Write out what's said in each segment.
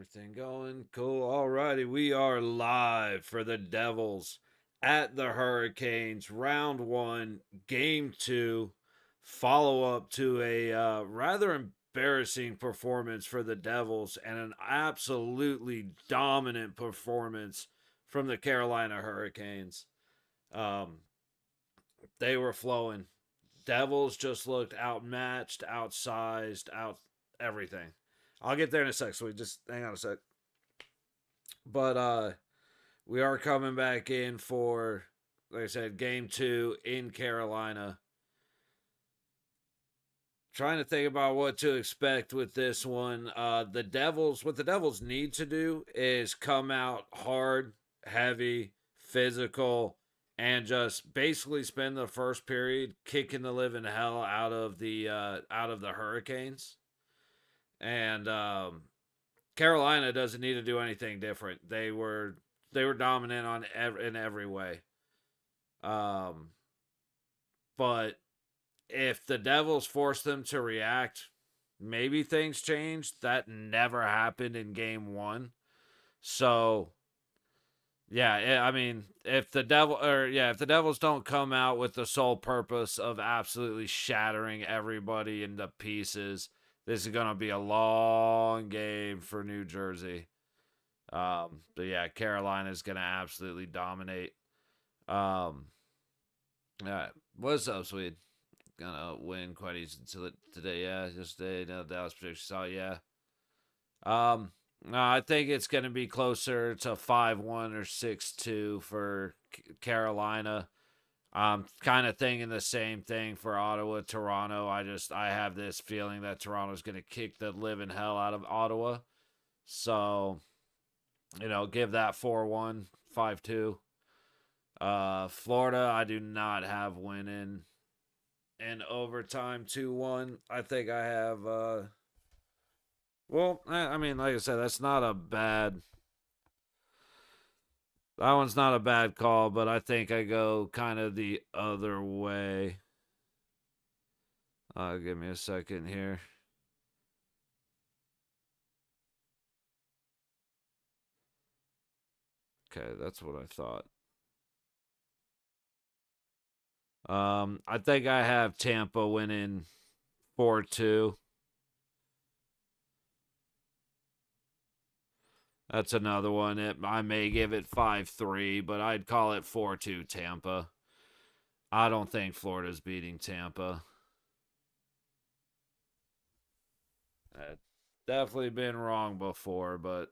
Everything going cool. Alrighty, we are live for the Devils at the Hurricanes. Round one, game two. Follow up to a rather embarrassing performance for the Devils and an absolutely dominant performance from the Carolina Hurricanes. Um, they were flowing. Devils just looked outmatched, outsized, out everything. I'll get there in a sec, so we just hang on a sec. But we are coming back in for, like I said, game two in Carolina. Trying to think about what to expect with this one. What the Devils need to do is come out hard, heavy, physical, and just basically spend the first period kicking the living hell out of the Hurricanes. And Carolina doesn't need to do anything different. They were dominant in every way. Um, but if the Devils force them to react, maybe things change. That never happened in game one. So yeah, I mean, if the Devils don't come out with the sole purpose of absolutely shattering everybody into pieces, this is gonna be a long game for New Jersey. But yeah, Carolina's gonna absolutely dominate. Um, all right, what's up, Swede? Gonna win quite easy today. Yeah, yesterday, no Dallas prediction. So yeah. No, I think it's gonna be closer to 5-1 or 6-2 for Carolina. I'm kind of thinking the same thing for Ottawa, Toronto. I have this feeling that Toronto's gonna kick the living hell out of Ottawa. So, give that 4-1, 5-2. Florida, I do not have winning in overtime 2-1. I think I have well, I mean, like I said, that one's not a bad call, but I think I go kind of the other way. Give me a second here. Okay, that's what I thought. I think I have Tampa winning 4-2. That's another one. I may give it 5-3, but I'd call it 4-2 Tampa. I don't think Florida's beating Tampa. I've definitely been wrong before, but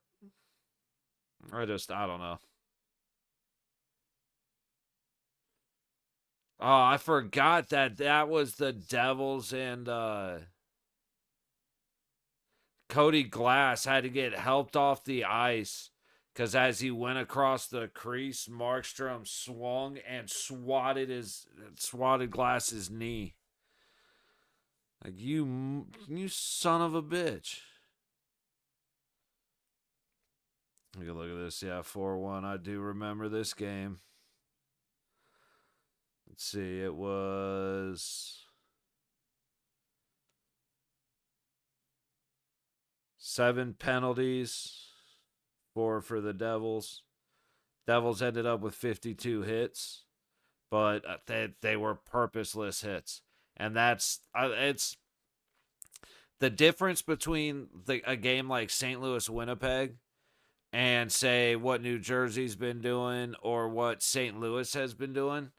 I don't know. Oh, I forgot that was the Devils and Cody Glass had to get helped off the ice because as he went across the crease, Markstrom swung and swatted Glass's knee. Like you son of a bitch. Look at this. Yeah, 4-1. I do remember this game. Let's see. It was 7 penalties, 4 for the Devils. Devils ended up with 52 hits, but they were purposeless hits. And it's the difference between a game like St. Louis Winnipeg and say what New Jersey's been doing or what St. Louis has been doing,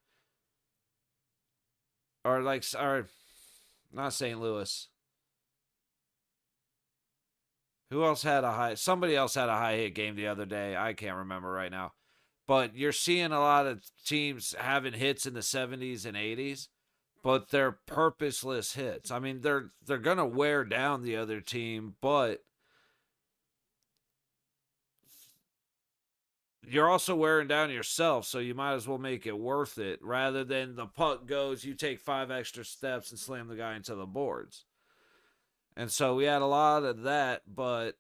or not St. Louis. Who else had a high? Somebody else had a high hit game the other day. I can't remember right now. But you're seeing a lot of teams having hits in the 70s and 80s, but they're purposeless hits. I mean, they're gonna wear down the other team, but you're also wearing down yourself, so you might as well make it worth it rather than the puck goes, you take 5 extra steps and slam the guy into the boards. And so we had a lot of that, but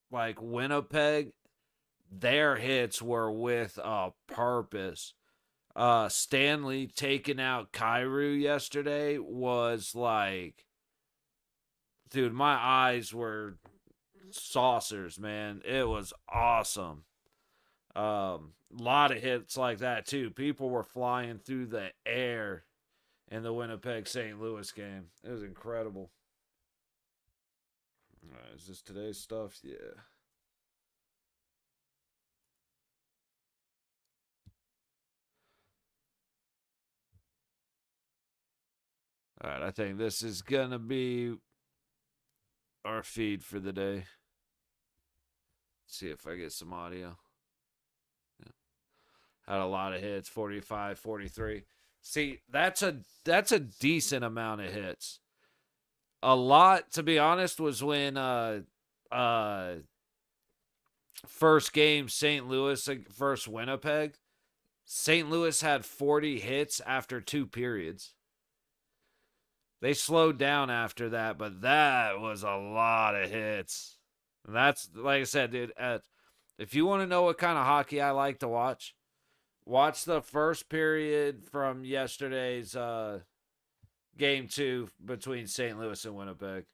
like Winnipeg, their hits were with a purpose. Stanley taking out Kyrou yesterday was like, dude, my eyes were saucers, man. It was awesome. A lot of hits like that too. People were flying through the air in the Winnipeg St. Louis game. It was incredible. All right, is this today's stuff? Yeah. All right, I think this is gonna be our feed for the day. Let's see if I get some audio. Yeah. Had a lot of hits, 45, 43. See, that's a decent amount of hits. A lot, to be honest, was when uh first game St. Louis versus Winnipeg. St. Louis had 40 hits after 2 periods. They slowed down after that, but that was a lot of hits. And that's, like I said, dude, if you want to know what kind of hockey I like to watch, watch the first period from yesterday's game 2 between St. Louis and Winnipeg.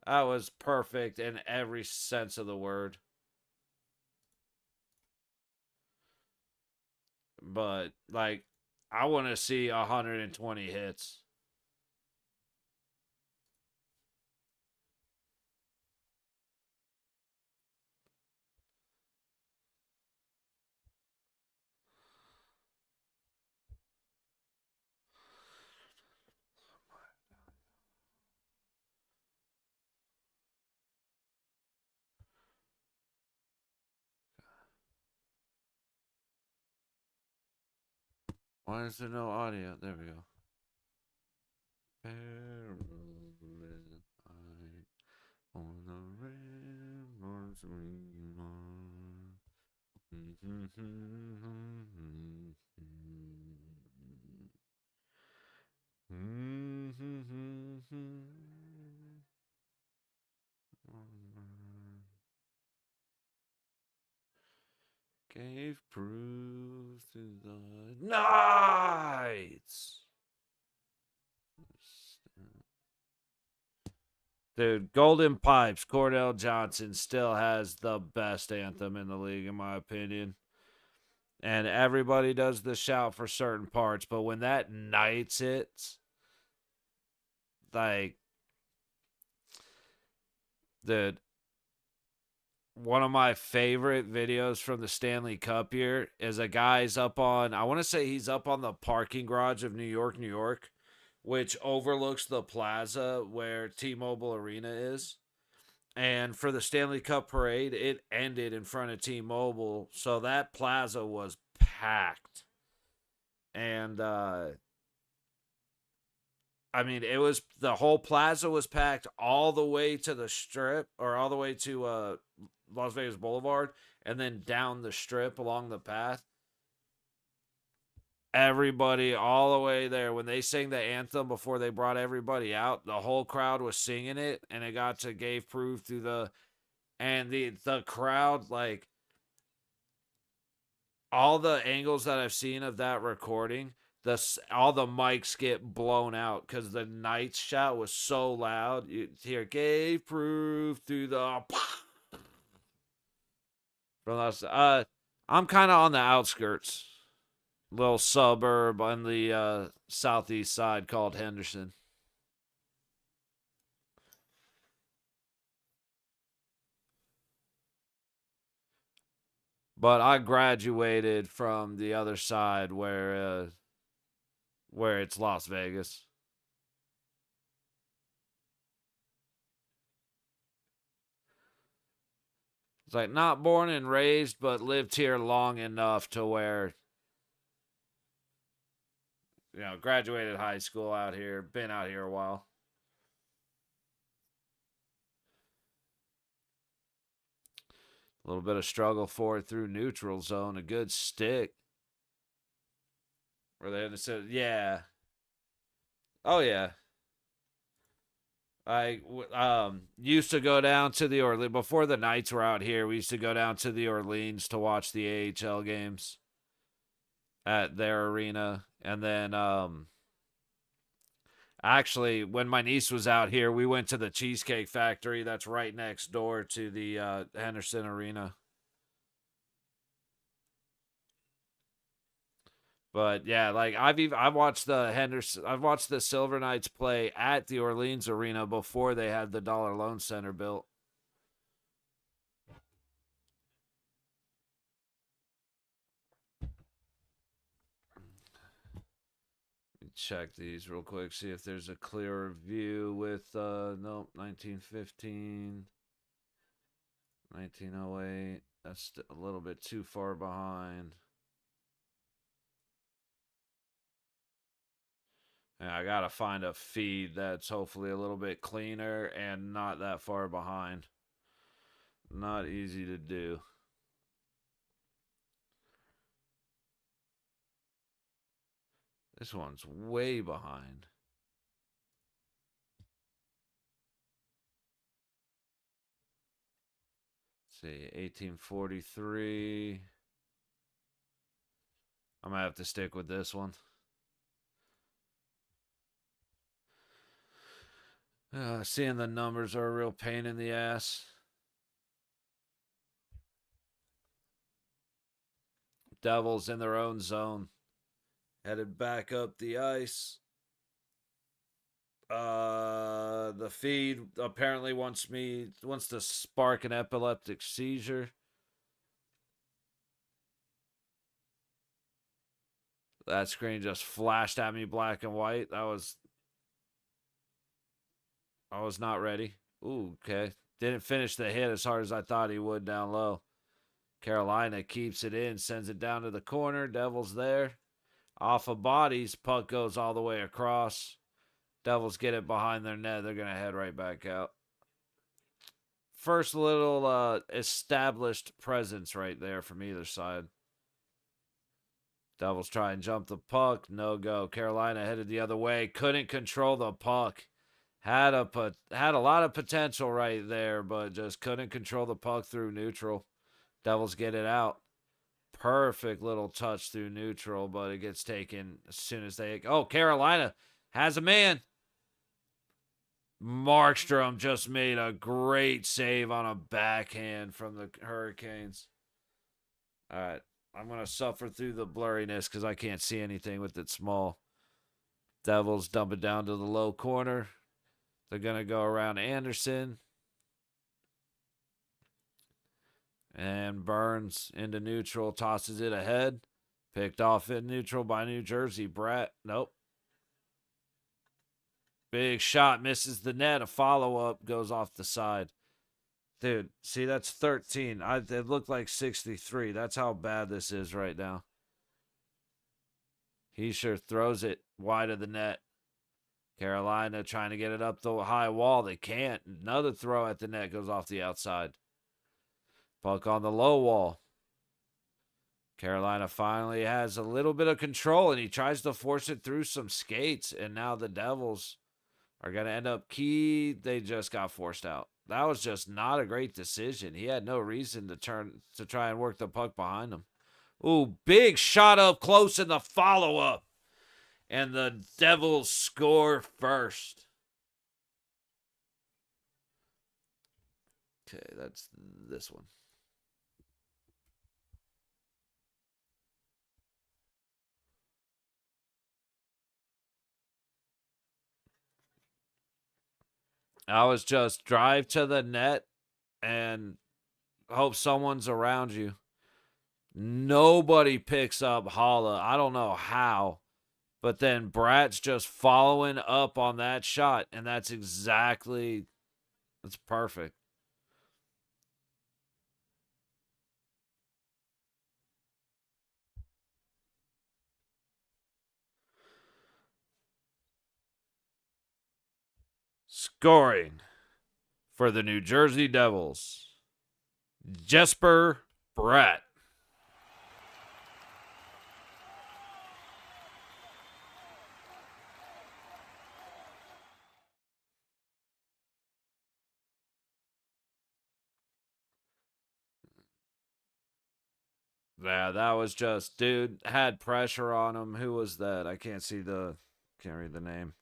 That was perfect in every sense of the word. But, like, I want to see 120 hits. Why is there no audio? There we go. On the ramparts we are. Gave proof to the Knights. Dude, Golden Pipes, Cordell Johnson still has the best anthem in the league, in my opinion. And everybody does the shout for certain parts, but when that Knights hits, like, dude, one of my favorite videos from the Stanley Cup year is a guy's up on, I want to say he's up on the parking garage of New York, New York, which overlooks the plaza where T-Mobile Arena is. And for the Stanley Cup parade, it ended in front of T-Mobile, so that plaza was packed. And I mean, it was, the whole plaza was packed all the way to the strip, or all the way to Las Vegas Boulevard, and then down the strip along the path. Everybody all the way there. When they sang the anthem before they brought everybody out, the whole crowd was singing it, and it got to gave proof through the crowd, like, all the angles that I've seen of that recording, all the mics get blown out because the Knights shout was so loud. You hear gave proof through the from us. I'm kind of on the outskirts, little suburb on the southeast side called Henderson. But I graduated from the other side where it's Las Vegas. It's like not born and raised, but lived here long enough to where, graduated high school out here, been out here a while. A little bit of struggle for it through neutral zone, a good stick. Where they said, yeah. Oh yeah. I used to go down to the Orleans before the Knights were out here. We used to go down to the Orleans to watch the AHL games at their arena, and then Actually, when my niece was out here, we went to the Cheesecake Factory that's right next door to the Henderson Arena. But yeah, like I've watched the Silver Knights play at the Orleans Arena before they had the Dollar Loan Center built. Check these real quick, see if there's a clearer view with nope, 1915, 1908. That's a little bit too far behind. And I gotta find a feed that's hopefully a little bit cleaner and not that far behind. Not easy to do. This one's way behind. Let's see, 1843. I'm gonna have to stick with this one. Seeing the numbers are a real pain in the ass. Devils in their own zone. Headed back up the ice. The feed apparently wants to spark an epileptic seizure. That screen just flashed at me black and white. I was not ready. Ooh, okay. Didn't finish the hit as hard as I thought he would down low. Carolina keeps it in, sends it down to the corner. Devils there. Off of bodies, puck goes all the way across. Devils get it behind their net. They're going to head right back out. First little established presence right there from either side. Devils try and jump the puck. No go. Carolina headed the other way. Couldn't control the puck. Had a lot of potential right there, but just couldn't control the puck through neutral. Devils get it out. Perfect little touch through neutral, but it gets taken as soon as they... Oh, Carolina has a man. Markstrom just made a great save on a backhand from the Hurricanes. All right. I'm going to suffer through the blurriness because I can't see anything with it small. Devils dump it down to the low corner. They're going to go around Anderson. And Burns into neutral, tosses it ahead. Picked off in neutral by New Jersey. Brett, nope. Big shot, misses the net. A follow-up goes off the side. Dude, see, that's 13. It looked like 63. That's how bad this is right now. He sure throws it wide of the net. Carolina trying to get it up the high wall. They can't. Another throw at the net goes off the outside. Puck on the low wall. Carolina finally has a little bit of control, and he tries to force it through some skates, and now the Devils are going to end up they just got forced out. That was just not a great decision. He had no reason to try and work the puck behind him. Ooh, big shot up close in the follow-up. And the Devils score first. Okay, that's this one. I was just drive to the net and hope someone's around you. Nobody picks up Holla. I don't know how. But then Brat's just following up on that shot, and that's perfect. Scoring for the New Jersey Devils, Jesper Bratt. Yeah, that was just, dude, had pressure on him. Who was that? Can't read the name.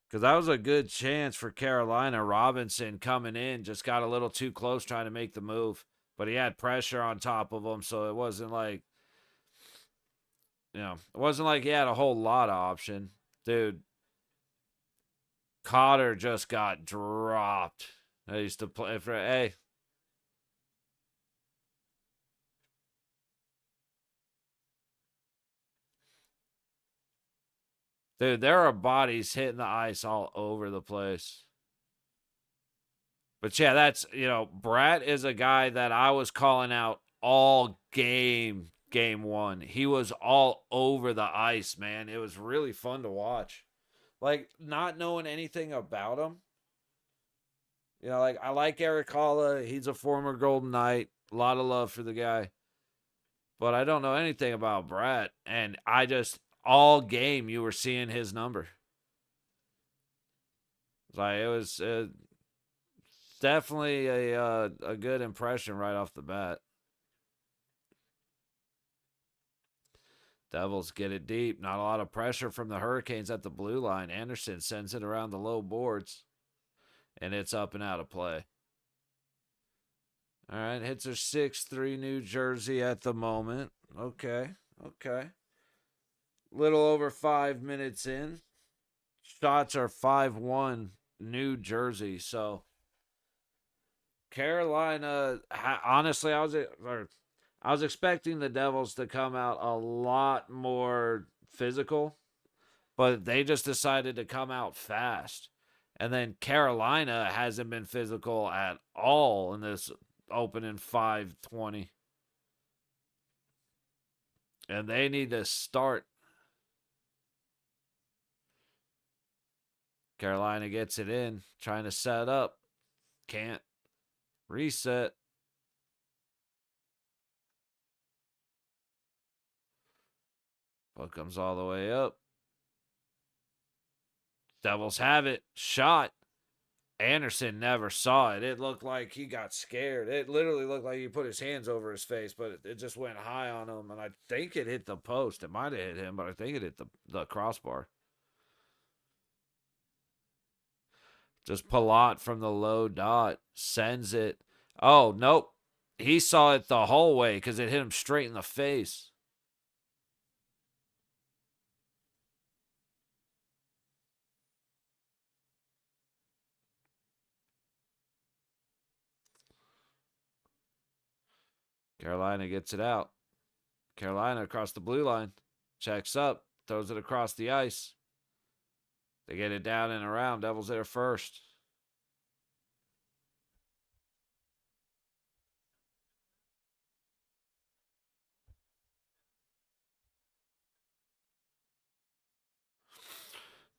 Because that was a good chance for Carolina. Robinson coming in just got a little too close trying to make the move. But he had pressure on top of him, so it wasn't like, it wasn't like he had a whole lot of option. Dude, Cotter just got dropped. I used to play for, hey. Dude, there are bodies hitting the ice all over the place. But yeah, that's, Bratt is a guy that I was calling out all game one. He was all over the ice, man. It was really fun to watch. Like, not knowing anything about him. Like, I like Eric Holla. He's a former Golden Knight. A lot of love for the guy. But I don't know anything about Bratt. And I just, all game, you were seeing his number. Like, it was definitely a good impression right off the bat. Devils get it deep. Not a lot of pressure from the Hurricanes at the blue line. Anderson sends it around the low boards, and it's up and out of play. All right, hits are 6-3 New Jersey at the moment. Okay. Little over 5 minutes in. Shots are 5-1 New Jersey. So Carolina, honestly, I was expecting the Devils to come out a lot more physical, but they just decided to come out fast. And then Carolina hasn't been physical at all in this opening 5:20. And they need to start. Carolina gets it in, trying to set up. Can't. Reset. Puck comes all the way up. Devils have it. Shot. Anderson never saw it. It looked like he got scared. It literally looked like he put his hands over his face, but it just went high on him. And I think it hit the post. It might have hit him, but I think it hit the crossbar. Just Palat from the low dot sends it. Oh, nope. He saw it the whole way because it hit him straight in the face. Carolina gets it out. Carolina across the blue line. Checks up. Throws it across the ice. They get it down and around. Devils there first.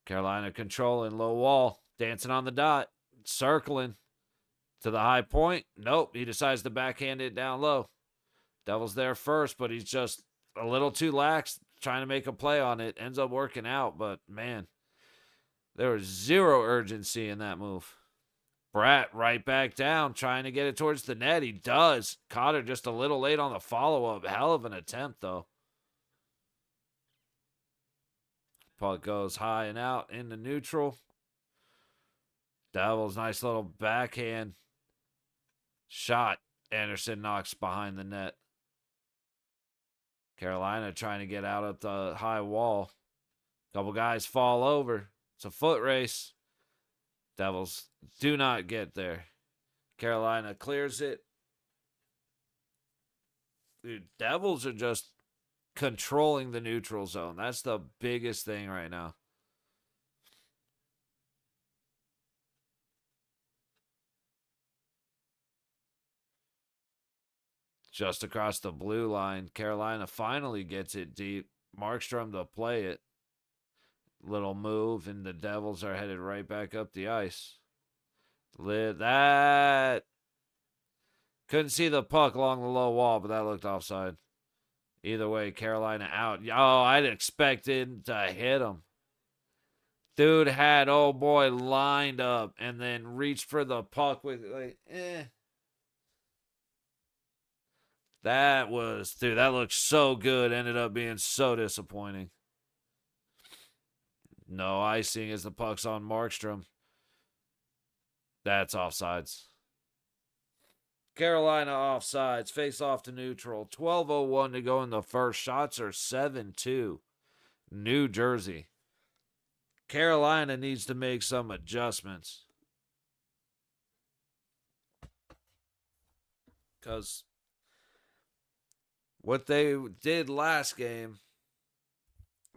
Carolina controlling low wall. Dancing on the dot. Circling to the high point. Nope. He decides to backhand it down low. Devils there first, but he's just a little too lax trying to make a play on it. Ends up working out, but man, there was zero urgency in that move. Bratt right back down, trying to get it towards the net. He does. Cotter just a little late on the follow-up. Hell of an attempt, though. Puck goes high and out into neutral. Devils, nice little backhand shot. Anderson knocks behind the net. Carolina trying to get out at the high wall. Couple guys fall over. It's a foot race. Devils do not get there. Carolina clears it. Dude, Devils are just controlling the neutral zone. That's the biggest thing right now. Just across the blue line. Carolina finally gets it deep. Markstrom to play it. Little move, and the Devils are headed right back up the ice. That. Couldn't see the puck along the low wall, but that looked offside. Either way, Carolina out. Oh, I'd expected to hit him. Dude had old boy lined up and then reached for the puck with That looked so good. Ended up being so disappointing. No icing as the puck's on Markstrom. That's offsides. Carolina offsides. Face off to neutral. 12:01 to go in the first. Shots are 7-2. New Jersey. Carolina needs to make some adjustments. Because what they did last game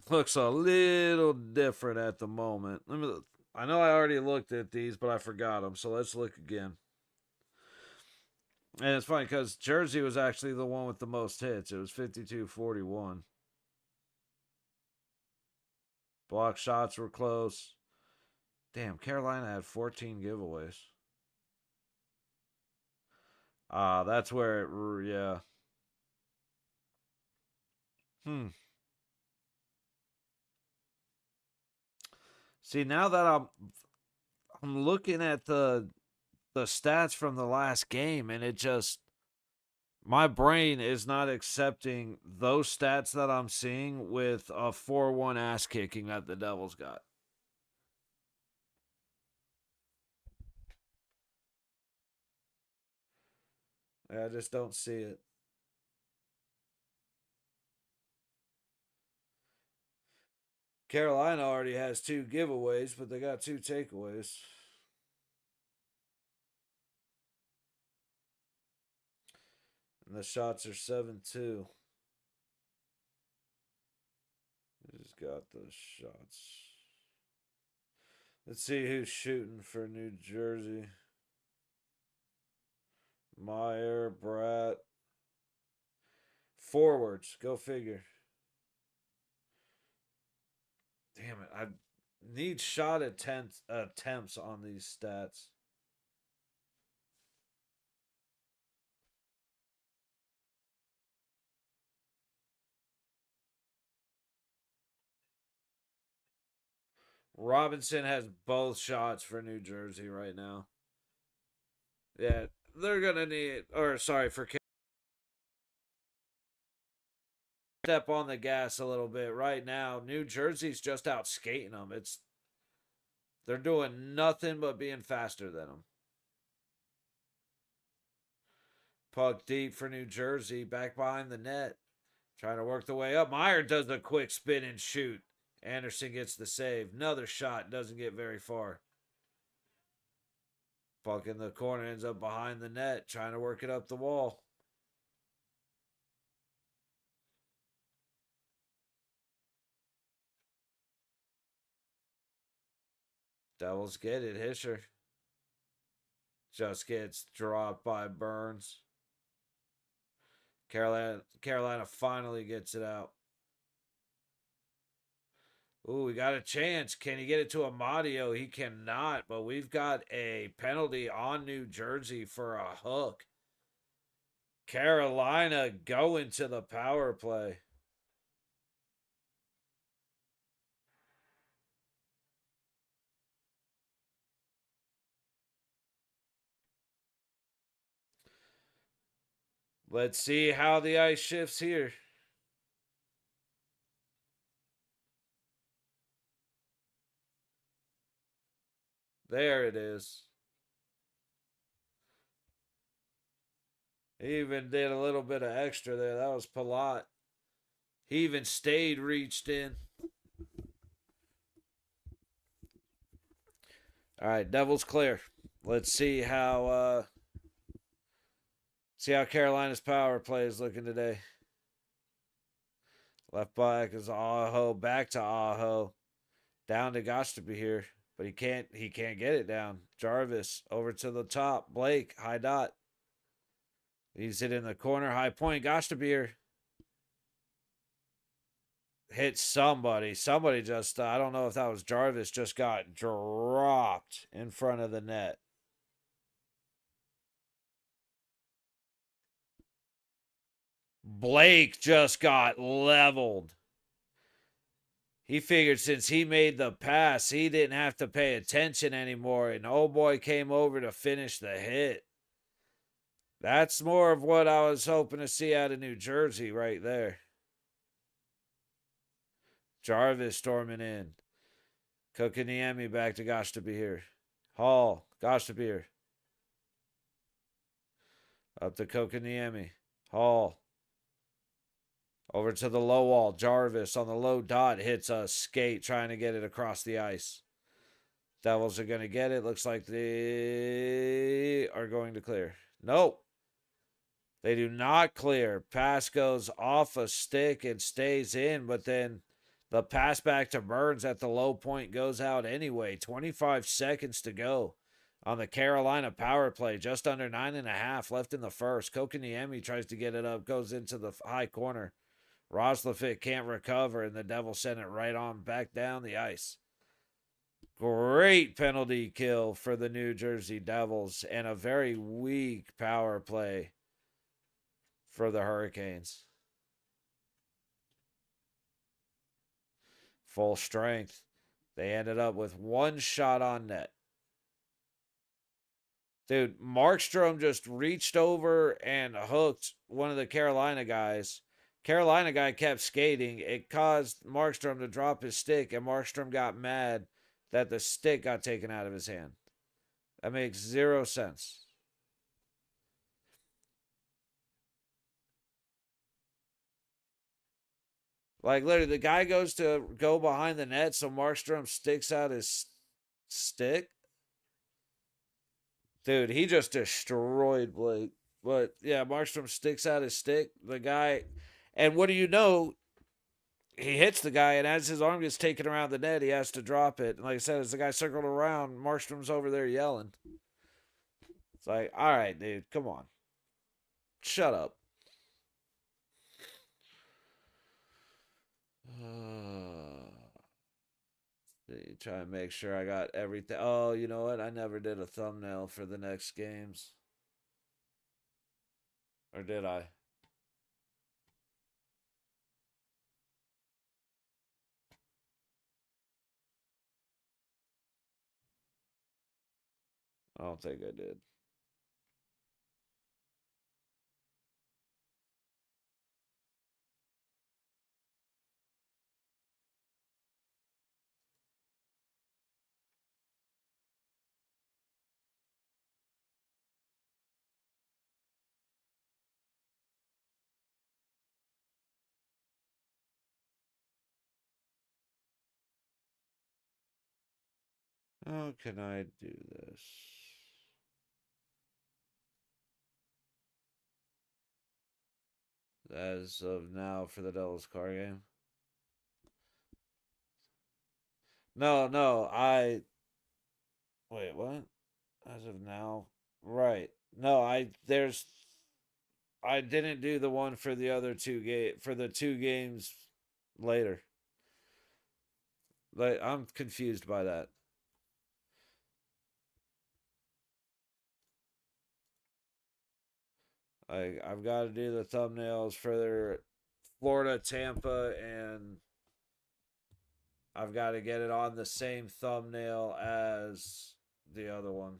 looks a little different at the moment. I know I already looked at these, but I forgot them. So let's look again. And it's funny because Jersey was actually the one with the most hits. It was 52-41. Block shots were close. Damn, Carolina had 14 giveaways. That's where it, yeah. See, now that I'm looking at the stats from the last game, and it just, my brain is not accepting those stats that I'm seeing with a 4-1 ass kicking that the Devils got. I just don't see it. Carolina already has 2 giveaways, but they got 2 takeaways. And the shots are 7-2. Just got the shots. Let's see who's shooting for New Jersey. Meyer, Bratt. Forwards, go figure. Damn it, I need shot attempts on these stats. Robinson has both shots for New Jersey right now. Yeah, they're gonna need, or sorry, for step on the gas a little bit right now. New Jersey's just out skating them. They're doing nothing but being faster than them. Puck deep for New Jersey, back behind the net, trying to work the way up. Meyer does a quick spin and shoot. Anderson gets the save. Another shot, doesn't get very far. Puck in the corner, ends up behind the net, trying to work it up the wall. Devils get it. Hischer just gets dropped by Burns. Carolina finally gets it out. Ooh, we got a chance. Can he get it to Amadio? He cannot, but we've got a penalty on New Jersey for a hook. Carolina going to the power play. Let's see how the ice shifts here. There it is. He even did a little bit of extra there. That was Palat. He even stayed reached in. All right, Devils clear. Let's see how Carolina's power play is looking today. Left back is Aho, back to Aho. Down to Gostaby here, but he can't get it down. Jarvis over to the top. Blake, high dot. He's it in the corner, high point. Gostaby hit somebody. Somebody just, I don't know if that was Jarvis, just got dropped in front of the net. Blake just got leveled. He figured since he made the pass, he didn't have to pay attention anymore. And oh boy came over to finish the hit. That's more of what I was hoping to see out of New Jersey right there. Jarvis storming in. Kokiniemi back to Gosh to be here. Hall, Gosh to be here. Up to Kokiniemi. Hall. Over to the low wall. Jarvis on the low dot hits a skate trying to get it across the ice. Devils are going to get it. Looks like they are going to clear. Nope. They do not clear. Pass goes off a stick and stays in, but then the pass back to Burns at the low point goes out anyway. 25 seconds to go on the Carolina power play. Just under 9.5 left in the first. Kokiniemi tries to get it up, goes into the high corner. Roslovic can't recover, and the Devils send it right on back down the ice. Great penalty kill for the New Jersey Devils, and a very weak power play for the Hurricanes. Full strength. They ended up with one shot on net. Dude, Markstrom just reached over and hooked one of the Carolina guys. Carolina guy kept skating. It caused Markstrom to drop his stick, and Markstrom got mad that the stick got taken out of his hand. That makes zero sense. Like, literally, the guy goes to go behind the net, so Markstrom sticks out his stick. Dude, he just destroyed Blake. But, yeah, Markstrom sticks out his stick. The guy, and what do you know? He hits the guy, and as his arm gets taken around the net, he has to drop it. And like I said, as the guy circled around, Markstrom's over there yelling. It's like, all right, dude, come on. Shut up. Try and make sure I got everything. Oh, you know what? I never did a thumbnail for the next games. Or did I? I don't think I did. How can I do this? As of now for the Devils car game. No, no, wait, what? As of now. Right. No, I didn't do the one for the other for the two games later. Like, I'm confused by that. I've got to do the thumbnails for their Florida, Tampa, and I've got to get it on the same thumbnail as the other one.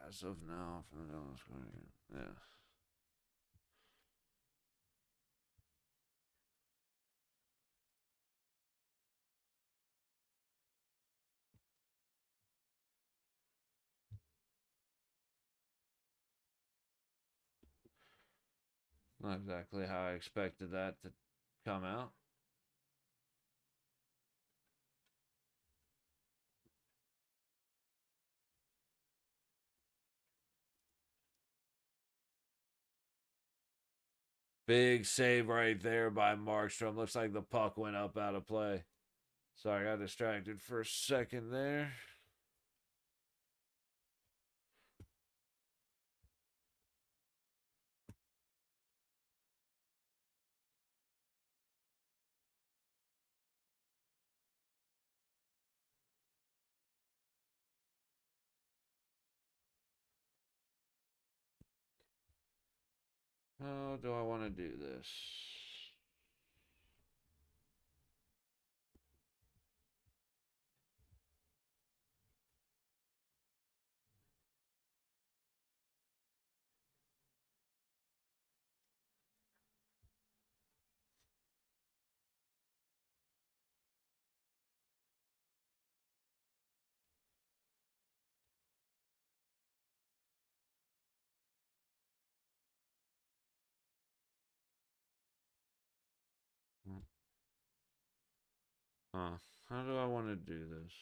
As of now, from the Dallas yeah. Not exactly how I expected that to come out. Big save right there by Markstrom. Looks like the puck went up out of play. Sorry, I got distracted for a second there. How do I want to do this? How do I want to do this?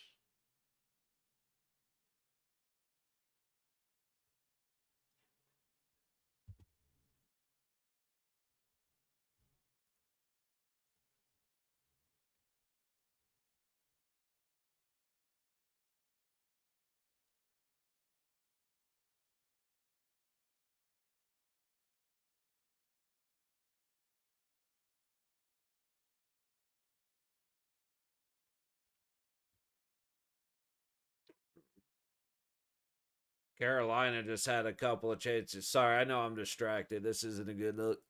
Carolina just had a couple of chances. Sorry, I know I'm distracted. This isn't a good look.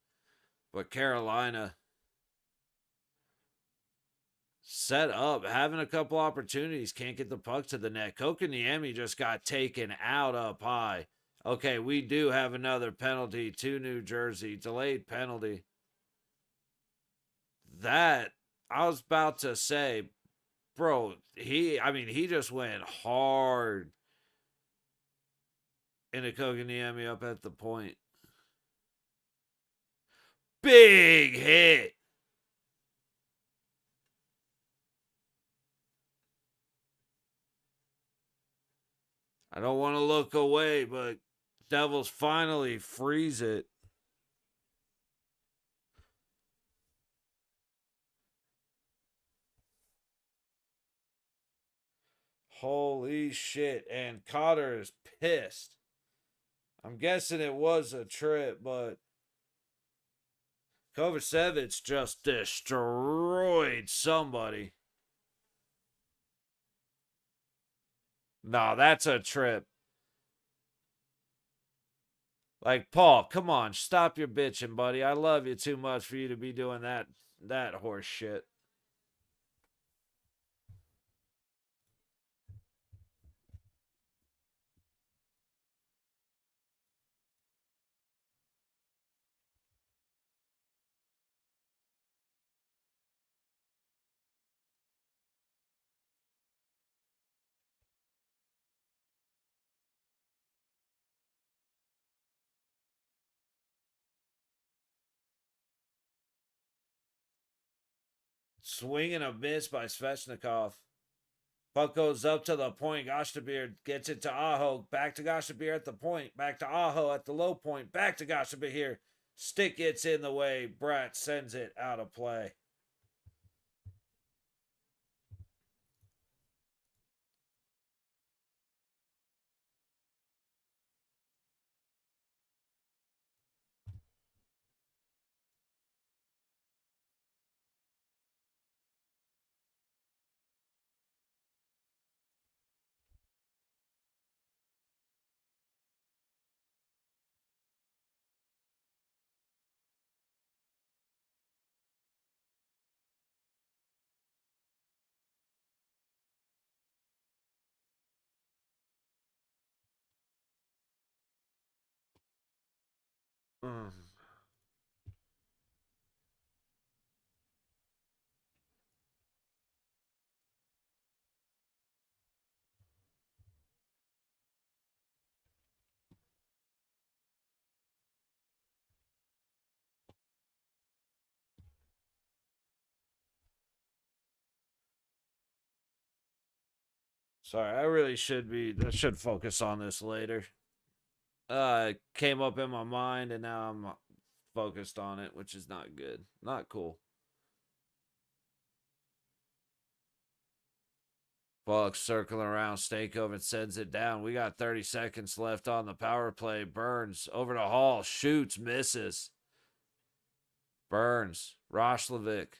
But Carolina set up, having a couple opportunities, can't get the puck to the net. Kokaniemi just got taken out up high. Okay, we do have another penalty to New Jersey. Delayed penalty. That, I was about to say, bro, he just went hard into Kokaniemi up at the point. Big hit. I don't want to look away, but Devils finally freeze it. Holy shit. And Cotter is pissed. I'm guessing it was a trip, but Kovacevic just destroyed somebody. No, that's a trip. Like, Paul, come on, stop your bitching, buddy. I love you too much for you to be doing that horse shit. Swing and a miss by Svechnikov. Puck goes up to the point. Gostabir gets it to Aho. Back to Gostabir at the point. Back to Aho at the low point. Back to Gostabir here. Stick gets in the way. Bratt sends it out of play. Mm. Sorry, I should focus on this later. It came up in my mind and now I'm focused on it, which is not good. Not cool. Buck circling around Stankoven sends it down. We got 30 seconds left on the power play. Burns over to Hall. Shoots, misses. Burns. Roslovic.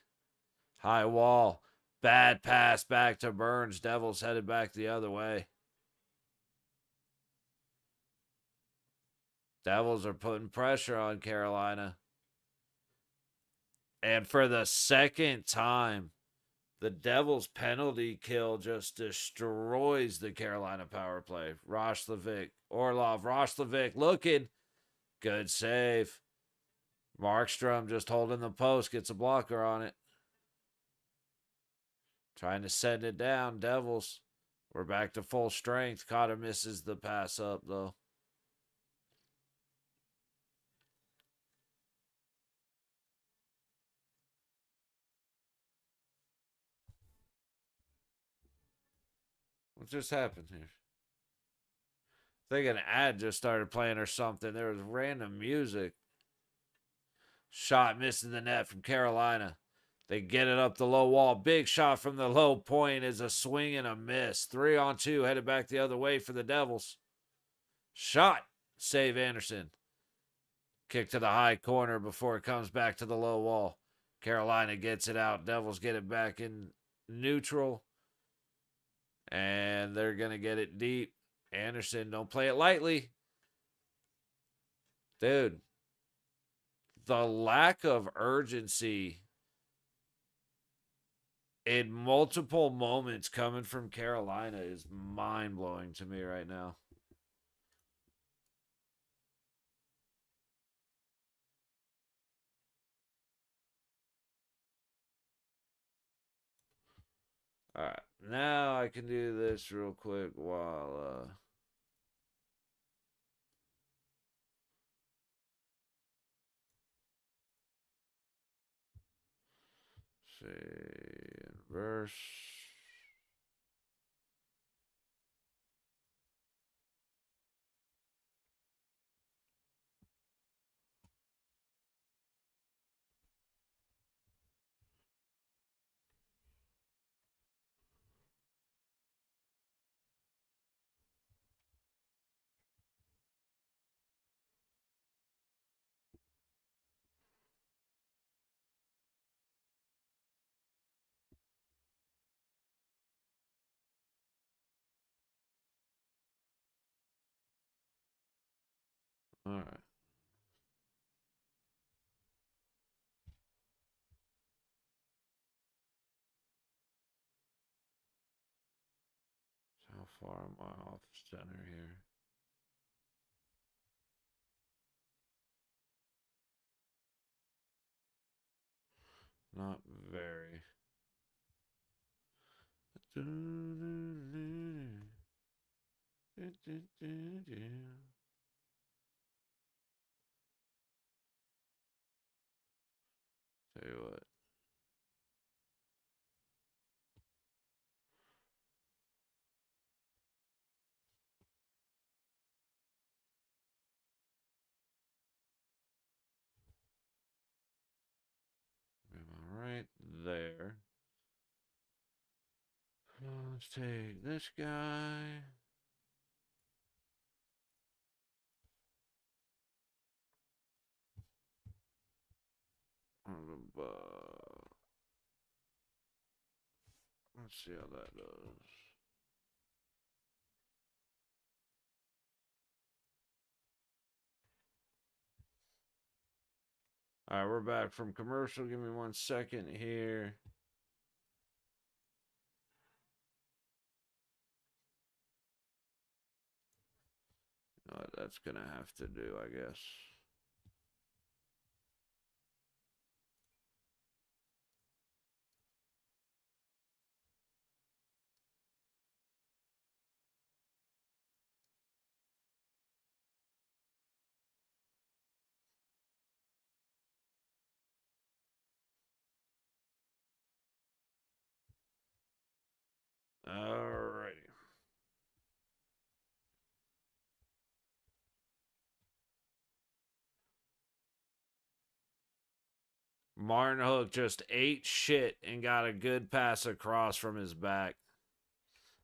High wall. Bad pass back to Burns. Devils headed back the other way. Devils are putting pressure on Carolina. And for the second time, the Devils' penalty kill just destroys the Carolina power play. Roslovic, Orlov, Roslovic looking. Good save. Markstrom just holding the post, gets a blocker on it. Trying to send it down. Devils. We're back to full strength. Cotter misses the pass up, though. What just happened here? I think an ad just started playing or something. There was random music. Shot missing the net from Carolina. They get it up the low wall. Big shot from the low point is a swing and a miss. 3-on-2 headed back the other way for the Devils. Shot. Save Anderson. Kick to the high corner before it comes back to the low wall. Carolina gets it out. Devils get it back in neutral. And they're going to get it deep. Anderson, don't play it lightly. Dude, the lack of urgency in multiple moments coming from Carolina is mind-blowing to me right now. All right, now I can do this real quick while say inverse. All right. How far am I off center here? Not very. Tell you what. Am I right there? Let's take this guy. Let's see how that does. All right, we're back from commercial. Give me 1 second here. You know what that's going to have to do, I guess. Alrighty. Martin Hook just ate shit and got a good pass across from his back.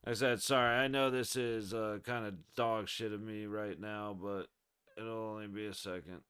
I said, sorry, I know this is kind of dog shit of me right now, but it'll only be a second.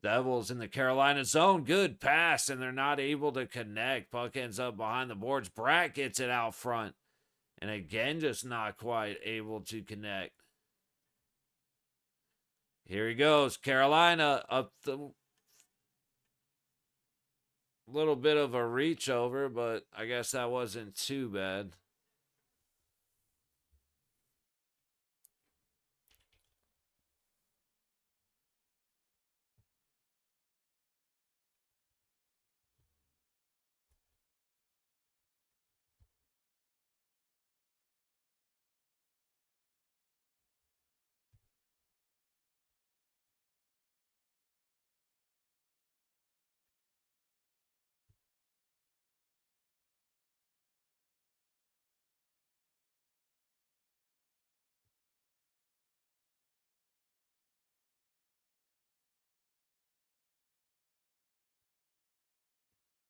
Devils in the Carolina zone. Good pass, and they're not able to connect. Puck ends up behind the boards. Bratt gets it out front. And again, just not quite able to connect. Here he goes. Carolina up the little bit of a reach over, but I guess that wasn't too bad.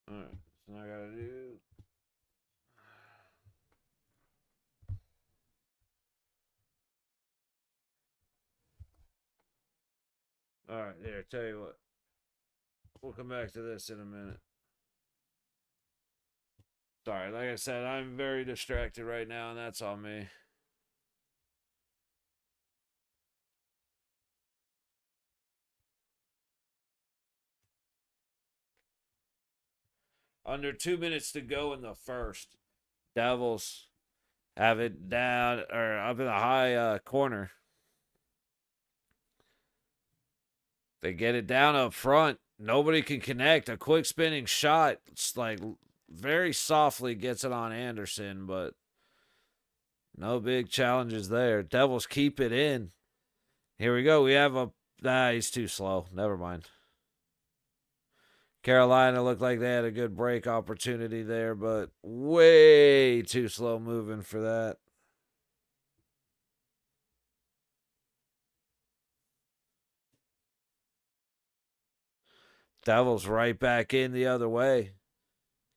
All right, so now I gotta do. All right, there. Tell you what, we'll come back to this in a minute. Sorry, like I said, I'm very distracted right now, and that's on me. Under 2 minutes to go in the first. Devils have it down or up in the high corner. They get it down up front. Nobody can connect. A quick spinning shot. It's like very softly gets it on Anderson, but no big challenges there. Devils keep it in. Here we go. We have a. He's too slow. Never mind. Carolina looked like they had a good break opportunity there, but way too slow moving for that. Devils right back in the other way.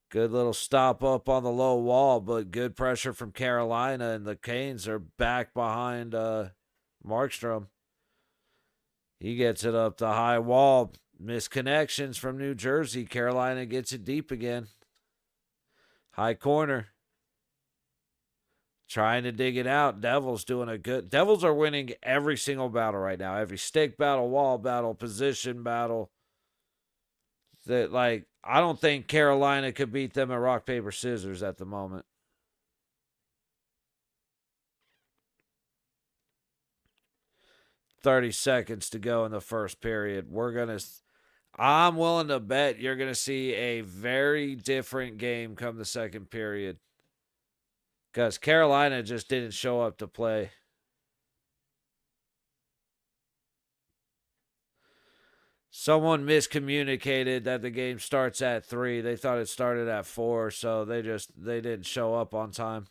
Good little stop up on the low wall, but good pressure from Carolina, and the Canes are back behind Markstrom. He gets it up the high wall. Misconnections from New Jersey. Carolina gets it deep again. High corner. Trying to dig it out. Devils doing a good. Devils are winning every single battle right now. Every stick battle, wall battle, position battle. That, like, I don't think Carolina could beat them at rock, paper, scissors at the moment. $30 to go in the first period. I'm willing to bet you're gonna see a very different game come the second period. Because Carolina just didn't show up to play. Someone miscommunicated that the game starts at 3. They thought it started at 4, so they didn't show up on time.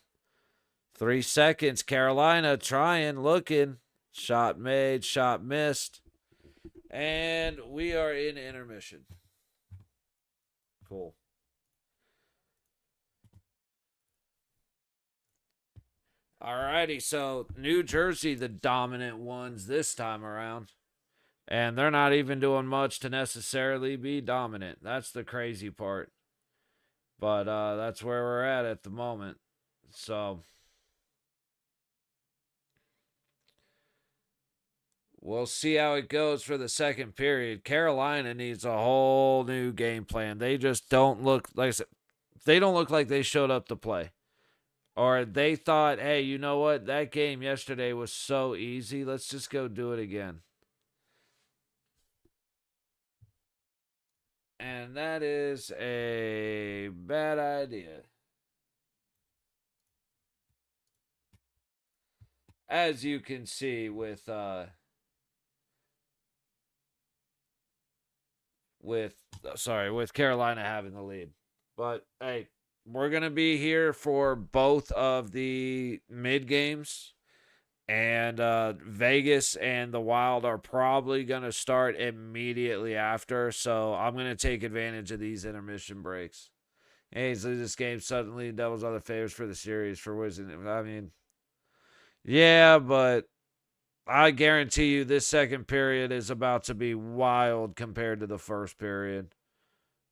3 seconds. Carolina trying, looking. Shot made, shot missed. And we are in intermission. Cool. Alrighty, so New Jersey, the dominant ones this time around. And they're not even doing much to necessarily be dominant. That's the crazy part. But that's where we're at the moment. So we'll see how it goes for the second period. Carolina needs a whole new game plan. They just don't look, like I said, they don't look like they showed up to play. Or they thought, hey, you know what? That game yesterday was so easy. Let's just go do it again. And that is a bad idea. As you can see with Carolina having the lead. But hey, we're going to be here for both of the mid games. And Vegas and the Wild are probably going to start immediately after. So I'm going to take advantage of these intermission breaks. Hey, so this game suddenly Devils are the favorites for the series for Wizard. I mean, yeah, but I guarantee you this second period is about to be wild compared to the first period.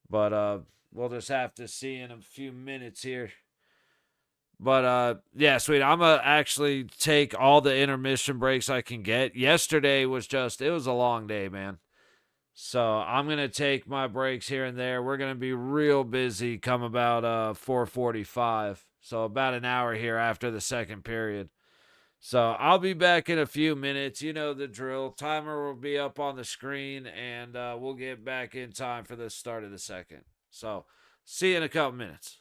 But we'll just have to see in a few minutes here. But yeah, sweet. I'm gonna actually take all the intermission breaks I can get. Yesterday was just it was a long day, man. So I'm gonna take my breaks here and there. We're gonna be real busy come about 4:45. So about an hour here after the second period. So I'll be back in a few minutes. You know the drill. Timer will be up on the screen, and we'll get back in time for the start of the second. So see you in a couple minutes.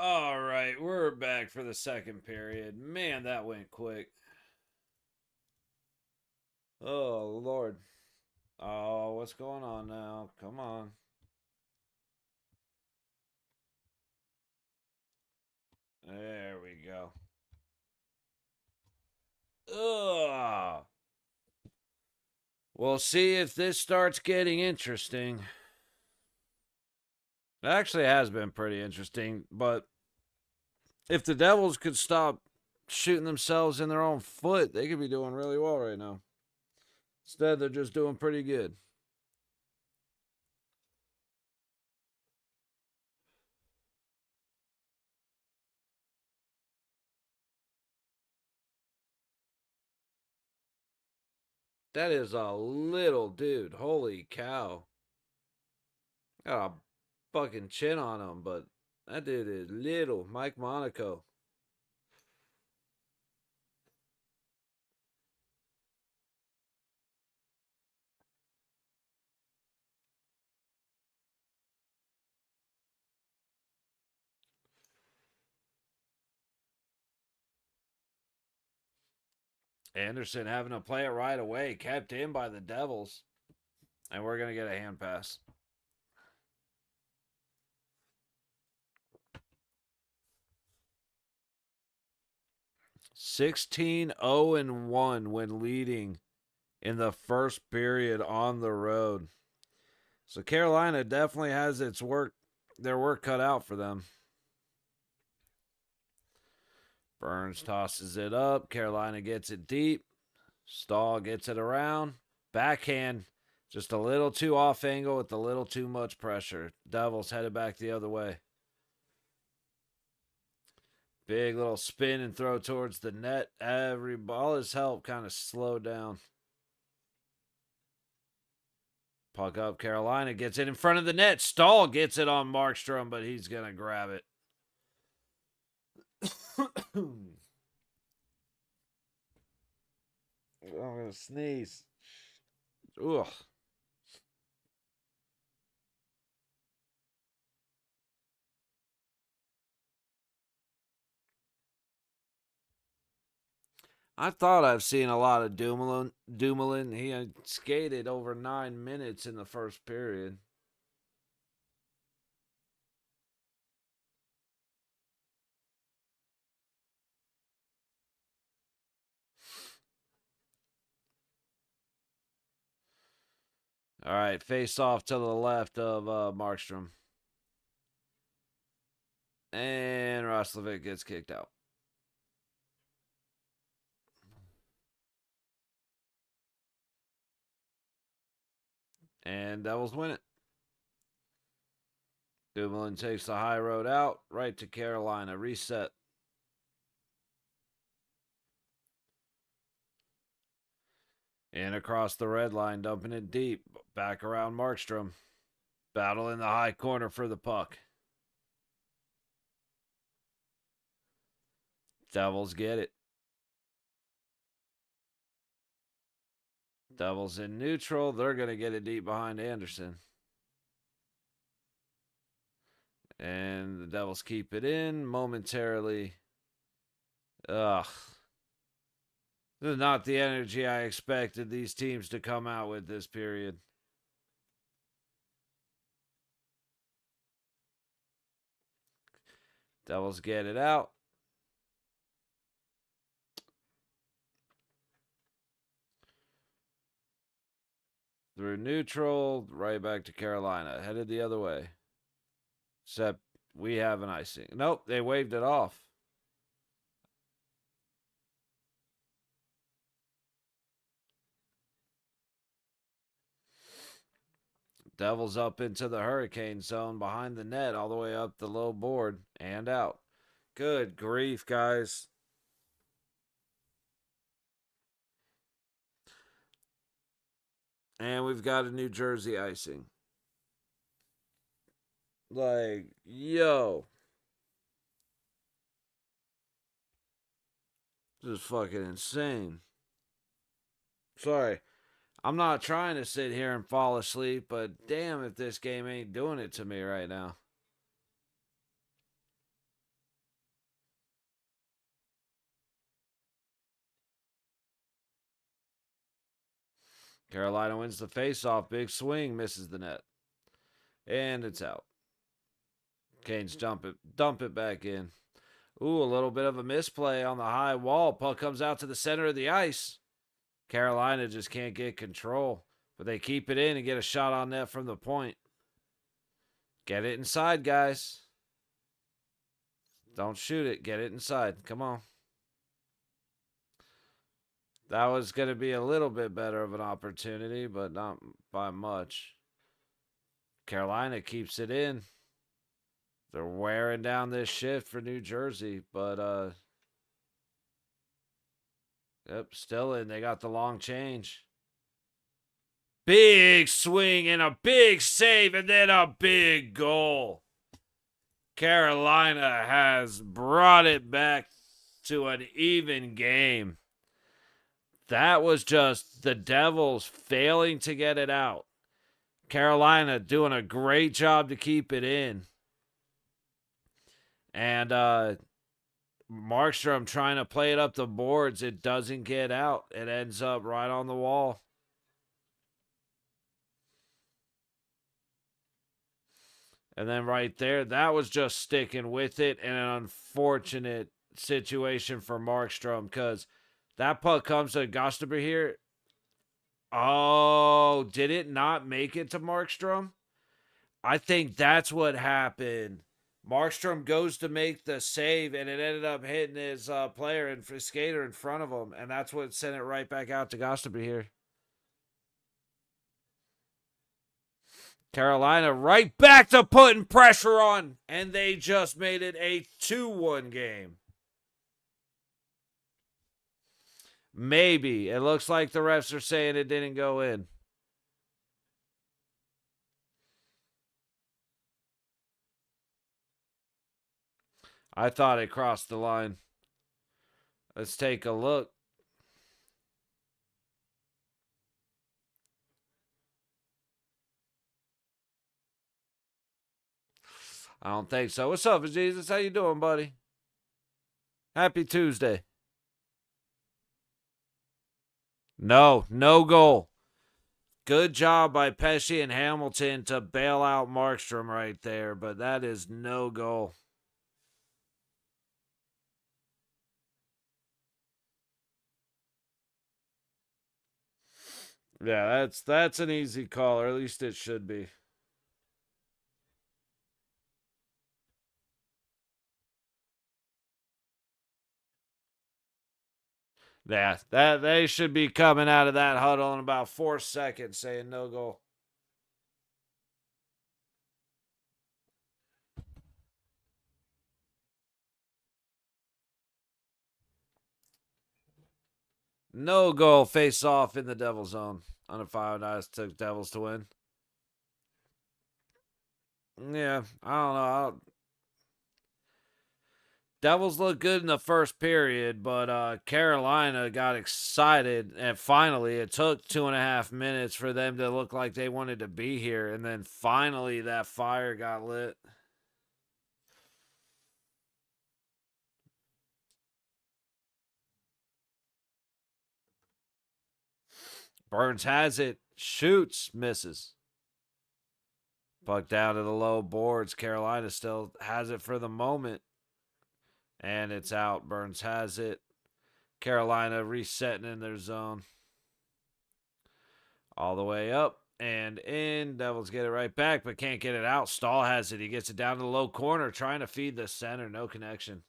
All right, we're back for the second period. Man, that went quick. Oh, Lord. Oh, what's going on now? Come on. There we go. Ugh. We'll see if this starts getting interesting. It actually has been pretty interesting, but if the Devils could stop shooting themselves in their own foot, they could be doing really well right now. Instead, they're just doing pretty good. That is a little dude. Holy cow. Got a fucking chin on him, but that dude is little. Mike Monaco. Anderson having to play it right away, kept in by the Devils. And we're going to get a hand pass. 16-0-1 when leading in the first period on the road. So Carolina definitely has their work cut out for them. Burns tosses it up. Carolina gets it deep. Stahl gets it around. Backhand, just a little too off angle with a little too much pressure. Devils headed back the other way. Big little spin and throw towards the net. All his help kind of slowed down. Puck up. Carolina gets it in front of the net. Stahl gets it on Markstrom, but he's going to grab it. I'm going to sneeze. Ugh. I thought I've seen a lot of Dumoulin. He had skated over 9 minutes in the first period. All right, face off to the left of Markstrom. And Roslovic gets kicked out. And Devils win it. Dumoulin takes the high road out, right to Carolina. Reset. And across the red line, dumping it deep. Back around Markstrom. Battle in the high corner for the puck. Devils get it. Devils in neutral. They're going to get it deep behind Anderson. And the Devils keep it in momentarily. Ugh. This is not the energy I expected these teams to come out with this period. Devils get it out. Through neutral, right back to Carolina. Headed the other way. Except we have an icing. Nope, they waved it off. Devils up into the hurricane zone behind the net, all the way up the low board and out. Good grief, guys. And we've got a New Jersey icing. Like, yo. This is fucking insane. Sorry. I'm not trying to sit here and fall asleep, but damn if this game ain't doing it to me right now. Carolina wins the faceoff. Big swing, misses the net. And it's out. Canes dump it back in. Ooh, a little bit of a misplay on the high wall. Puck comes out to the center of the ice. Carolina just can't get control, but they keep it in and get a shot on net from the point. Get it inside, guys. Don't shoot it. Get it inside. Come on. That was going to be a little bit better of an opportunity, but not by much. Carolina keeps it in. They're wearing down this shift for New Jersey, but yep, still in. They got the long change. Big swing and a big save and then a big goal. Carolina has brought it back to an even game. That was just the Devils failing to get it out. Carolina doing a great job to keep it in. And Markstrom trying to play it up the boards. It doesn't get out. It ends up right on the wall. And then right there, that was just sticking with it, and an unfortunate situation for Markstrom because that puck comes to Gostaber here. Oh, did it not make it to Markstrom? I think that's what happened. Markstrom goes to make the save, and it ended up hitting his player and skater in front of him, and that's what sent it right back out to Gostaber here. Carolina right back to putting pressure on, and they just made it a 2-1 game. Maybe. It looks like the refs are saying it didn't go in. I thought it crossed the line. Let's take a look. I don't think so. What's up, Jesus? How you doing, buddy? Happy Tuesday. No goal. Good job by Pesce and Hamilton to bail out Markstrom right there, but that is no goal. Yeah, that's an easy call, or at least it should be. Yeah, that they should be coming out of that huddle in about 4 seconds saying no goal. No goal, face off in the Devils zone. On a 5-9, took Devils to win. Yeah, I don't know. Devils looked good in the first period, but Carolina got excited, and finally it took 2.5 minutes for them to look like they wanted to be here, and then finally that fire got lit. Burns has it, shoots, misses. Puck down to the low boards. Carolina still has it for the moment, and it's out. Burns has it. Carolina resetting in their zone. All the way up and in. Devils get it right back, but can't get it out. Stahl has it. He gets it down to the low corner, trying to feed the center. No connection.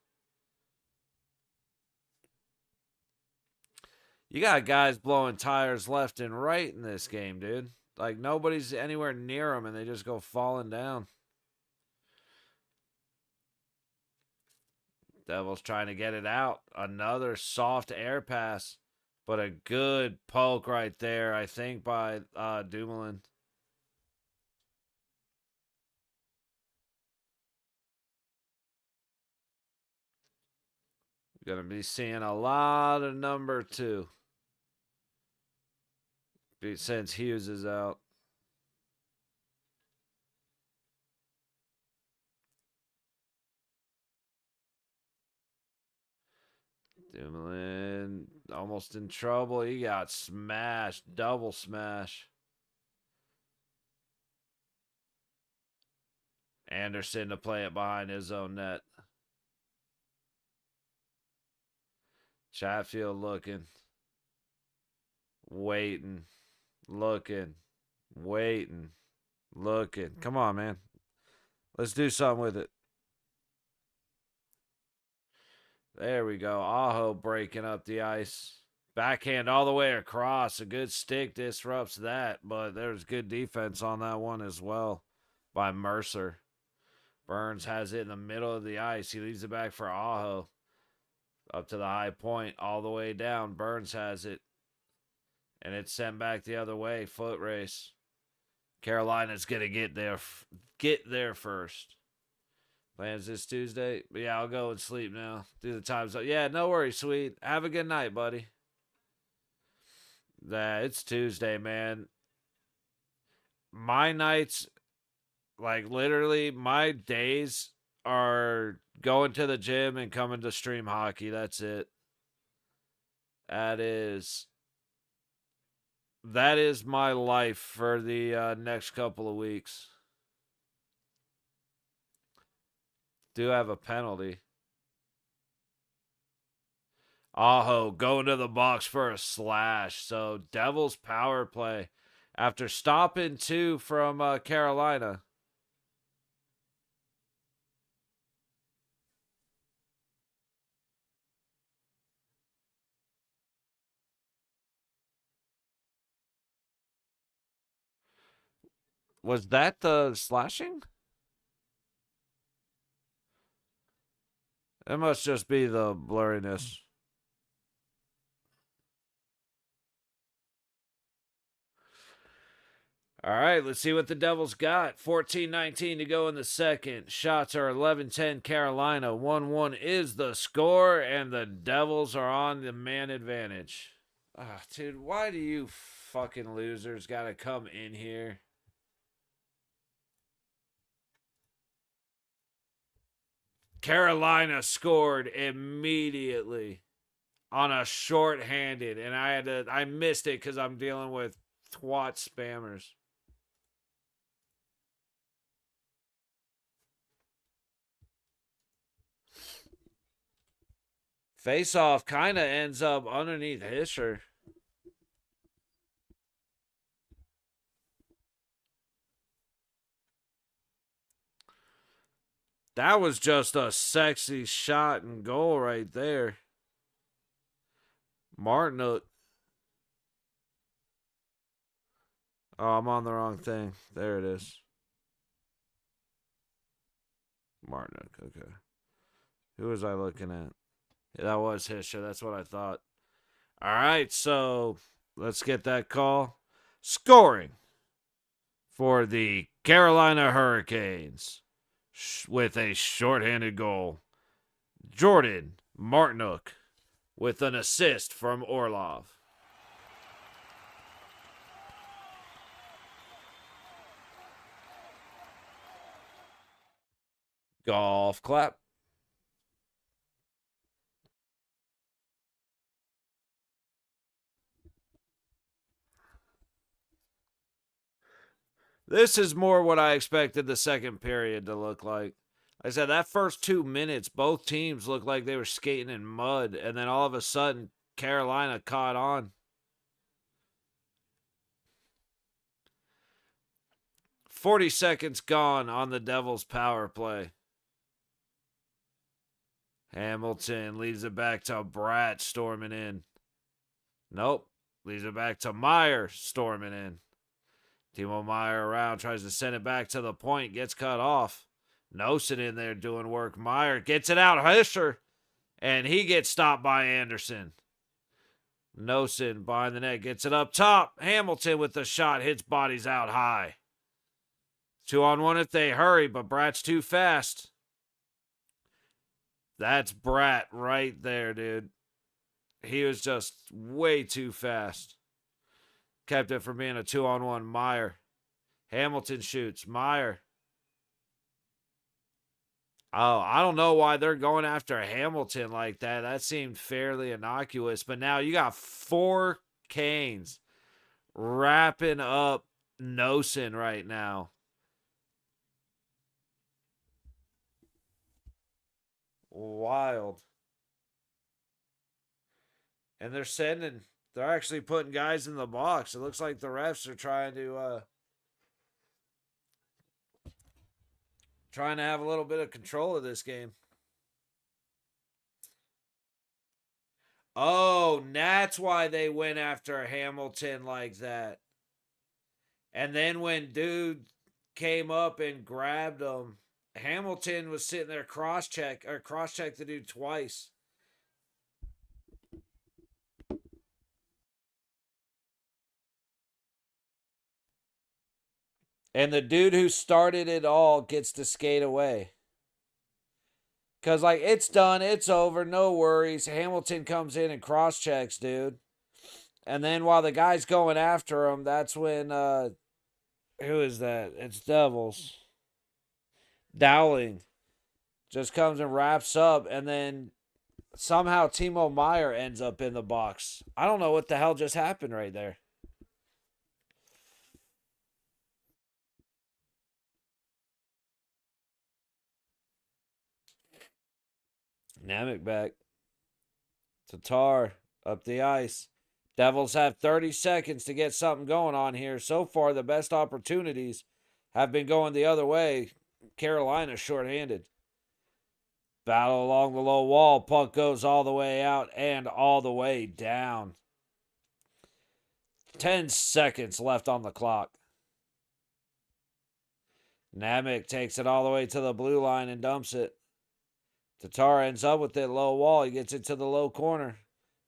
You got guys blowing tires left and right in this game, dude. Like, nobody's anywhere near them, and they just go falling down. Devils trying to get it out. Another soft air pass, but a good poke right there, I think, by Dumoulin. Gonna be seeing a lot of number 2 since Hughes is out. Dumoulin almost in trouble. He got smashed. Double smash. Anderson to play it behind his own net. Chatfield looking. Waiting. Looking. Waiting. Looking. Come on, man. Let's do something with it. There we go. Aho breaking up the ice. Backhand all the way across. A good stick disrupts that, but there's good defense on that one as well by Mercer. Burns has it in the middle of the ice. He leaves it back for Aho. Up to the high point, all the way down. Burns has it. And it's sent back the other way. Foot race. Carolina's going to get there first. Plans this Tuesday. But yeah, I'll go and sleep now. Do the time zone. Yeah, no worries, sweet. Have a good night, buddy. It's Tuesday, man. My nights, like literally, my days are going to the gym and coming to stream hockey. That's it. That is my life for the next couple of weeks. Do have a penalty. Aho going to the box for a slash. So Devils power play after stopping 2 from Carolina. Was that the slashing? It must just be the blurriness. All right, let's see what the Devils got. 14-19 to go in the second. Shots are 11-10 Carolina. 1-1 is the score, and the Devils are on the man advantage. Dude, why do you fucking losers got to come in here? Carolina scored immediately on a shorthanded, and I missed it because I'm dealing with twat spammers. Face-off kind of ends up underneath Hischer. That was just a sexy shot and goal right there. Martin. Oh, I'm on the wrong thing. There it is. Martin. Okay. Who was I looking at? Yeah, that was Hischer. That's what I thought. All right, so let's get that call. Scoring for the Carolina Hurricanes with a shorthanded goal. Jordan Martinook with an assist from Orlov. Golf clap. This is more what I expected the second period to look like. I said that first 2 minutes, both teams looked like they were skating in mud, and then all of a sudden, Carolina caught on. 40 seconds gone on the Devils' power play. Hamilton leaves it back to Bratt storming in. Nope. Leaves it back to Meyer storming in. Timo Meyer around, tries to send it back to the point, gets cut off. Nosen in there doing work. Meyer gets it out. Hischer. And he gets stopped by Anderson. Nosen behind the net gets it up top. Hamilton with the shot hits bodies out high. 2-on-1 if they hurry, but Bratt's too fast. That's Bratt right there, dude. He was just way too fast. Kept it from being a 2-on-1. Meyer. Hamilton shoots. Meyer. Oh, I don't know why they're going after Hamilton like that. That seemed fairly innocuous. But now you got 4 Canes wrapping up Nosen right now. Wild. And they're actually putting guys in the box. It looks like the refs are trying to have a little bit of control of this game. Oh, that's why they went after Hamilton like that. And then when dude came up and grabbed him, Hamilton was sitting there cross check the dude twice. And the dude who started it all gets to skate away. Cause like it's done, it's over, no worries. Hamilton comes in and cross checks, dude. And then while the guy's going after him, that's when who is that? It's Devils. Dowling just comes and wraps up, and then somehow Timo Meyer ends up in the box. I don't know what the hell just happened right there. Namek back. Tatar up the ice. Devils have 30 seconds to get something going on here. So far, the best opportunities have been going the other way. Carolina shorthanded. Battle along the low wall. Puck goes all the way out and all the way down. 10 seconds left on the clock. Namek takes it all the way to the blue line and dumps it. Tatar ends up with it low wall. He gets it to the low corner.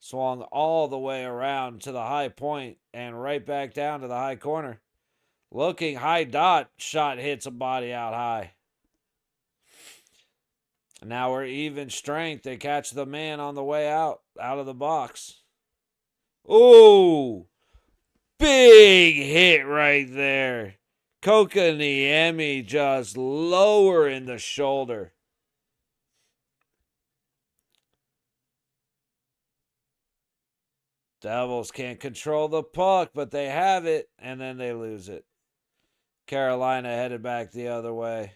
Swung all the way around to the high point and right back down to the high corner. Looking high dot. Shot hits a body out high. Now we're even strength. They catch the man on the way out of the box. Ooh, big hit right there. Kokaniemi just lowering the shoulder. Devils can't control the puck, but they have it, and then they lose it. Carolina headed back the other way.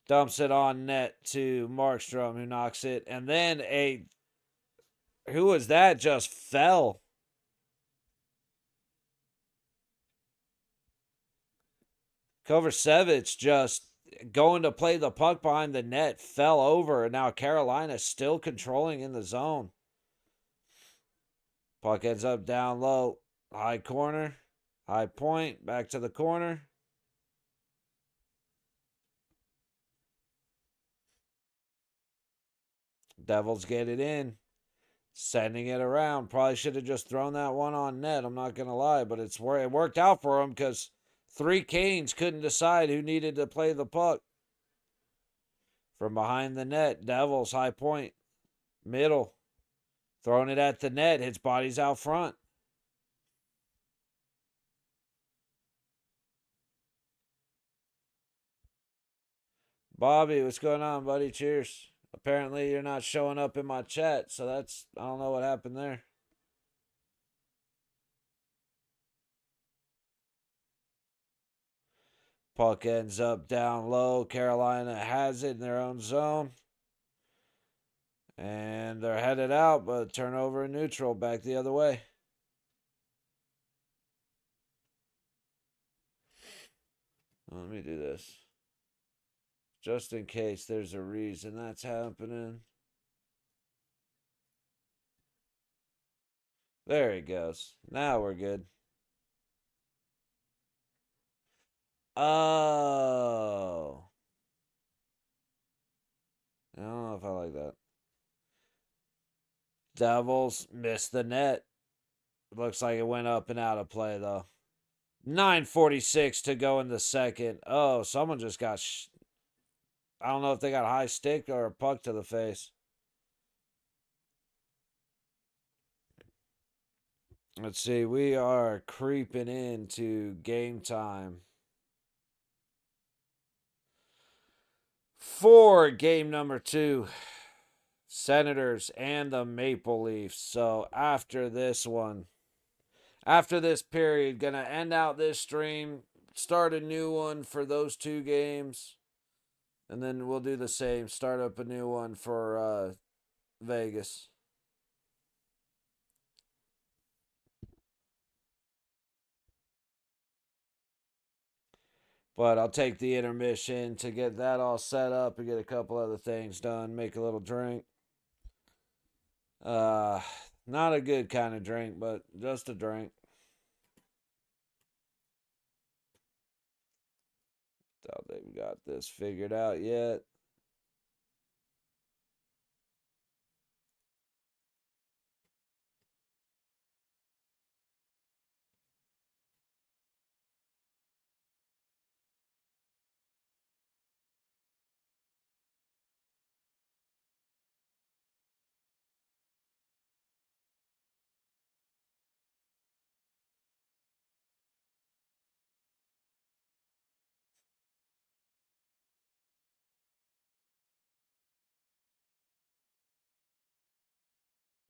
Dumps it on net to Markstrom, who knocks it. And then who was that? Just fell. Kovacevic just going to play the puck behind the net, fell over, and now Carolina still controlling in the zone. Puck ends up down low. High corner. High point. Back to the corner. Devils get it in. Sending it around. Probably should have just thrown that one on net. I'm not going to lie. But it worked out for them because 3 Canes couldn't decide who needed to play the puck. From behind the net. Devils high point. Middle. Throwing it at the net. Hits bodies out front. Bobby, what's going on, buddy? Cheers. Apparently, you're not showing up in my chat, so I don't know what happened there. Puck ends up down low. Carolina has it in their own zone. And they're headed out, but turnover in neutral, back the other way. Let me do this. Just in case there's a reason that's happening. There he goes. Now we're good. Oh. I don't know if I like that. Devils missed the net. Looks like it went up and out of play, though. 9:46 to go in the second. Oh, someone just got... I don't know if they got a high stick or a puck to the face. Let's see. We are creeping into game time. for game number 2, Senators and the Maple Leafs. So after this one, after this period, gonna end out this stream, start a new one for those 2 games, and then we'll do the same. Start up a new one for Vegas. But I'll take the intermission to get that all set up and get a couple other things done. Make a little drink. Not a good kind of drink, but just a drink. Doubt they've got this figured out yet.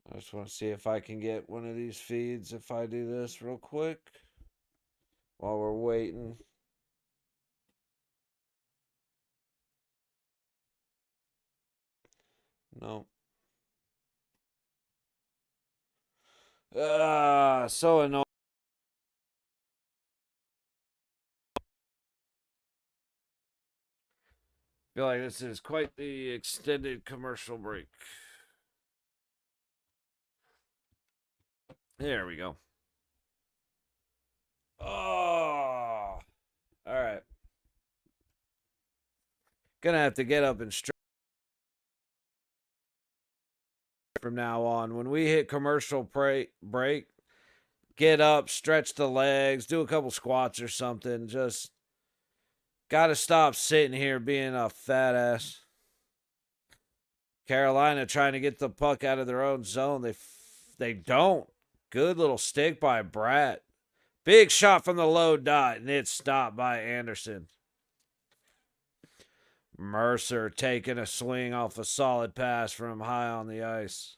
I just want to see if I can get one of these feeds if I do this real quick while we're waiting. No. So annoying. I feel like this is quite the extended commercial break. There we go. Oh, all right. Gonna have to get up and stretch from now on. When we hit commercial break, get up, stretch the legs, do a couple squats or something. Just gotta stop sitting here being a fat ass. Carolina trying to get the puck out of their own zone. They don't. Good little stick by Bratt. Big shot from the low dot, and it's stopped by Anderson. Mercer taking a swing off a solid pass from high on the ice.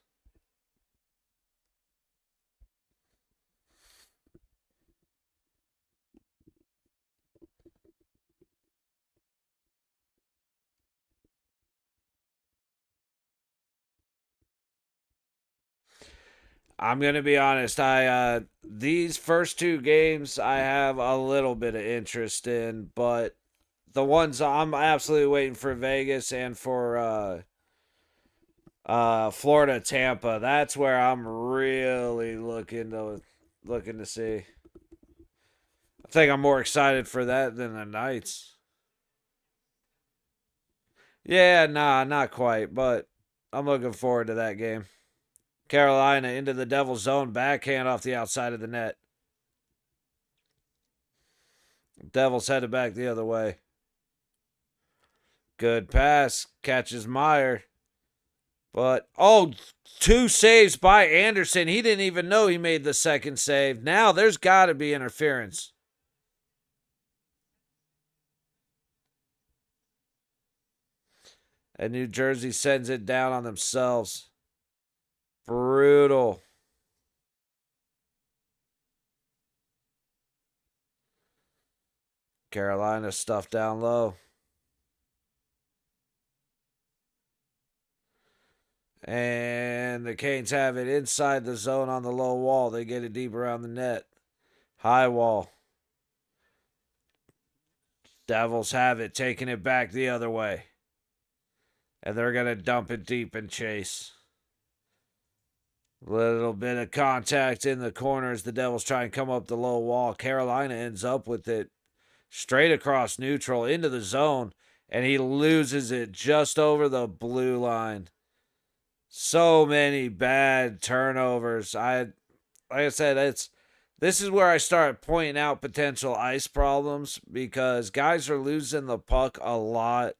I'm gonna be honest. I these first 2 games I have a little bit of interest in, but the ones I'm absolutely waiting for Vegas and for Florida Tampa. That's where I'm really looking to see. I think I'm more excited for that than the Knights. Yeah, nah, not quite, but I'm looking forward to that game. Carolina into the Devil's zone, backhand off the outside of the net. Devils headed back the other way. Good pass, catches Meyer. But, 2 saves by Anderson. He didn't even know he made the second save. Now there's got to be interference. And New Jersey sends it down on themselves. Brutal. Carolina stuffed down low. And the Canes have it inside the zone on the low wall. They get it deep around the net. High wall. Devils have it, taking it back the other way. And they're going to dump it deep and chase. Little bit of contact in the corners. The Devils try and come up the low wall. Carolina ends up with it straight across neutral into the zone. And he loses it just over the blue line. So many bad turnovers. Like I said, this is where I start pointing out potential ice problems because guys are losing the puck a lot,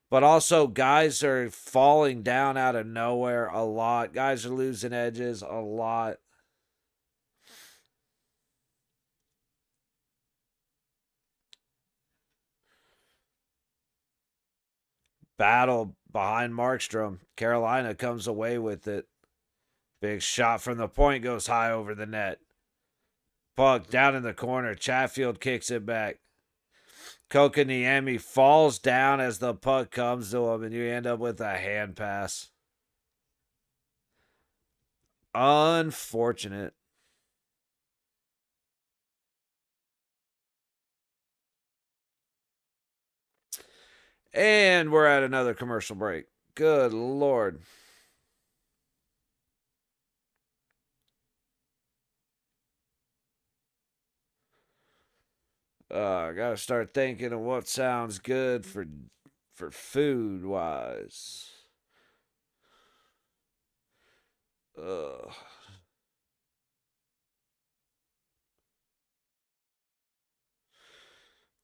but also guys are falling down out of nowhere a lot. Guys are losing edges a lot. battle behind Markstrom. Carolina comes away with it. Big shot from the point goes high over the net. Puck down in the corner. Chatfield kicks it back. Kokaniemi falls down as the puck comes to him, and you end up with a hand pass. Unfortunate. And we're at another commercial break. Good Lord. I gotta start thinking of what sounds good for food wise.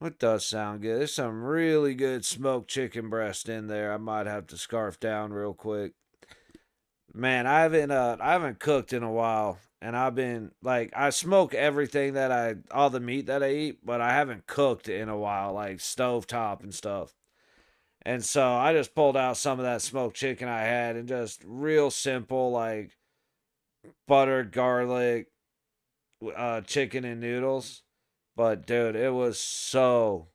What does sound good? There's some really good smoked chicken breast in there. I might have to scarf down real quick. Man, I haven't cooked in a while, and I've been like I smoke everything that all the meat that I eat, but I haven't cooked in a while, like stovetop and stuff. And so I just pulled out some of that smoked chicken I had and just real simple like butter, garlic, chicken and noodles. But dude, it was so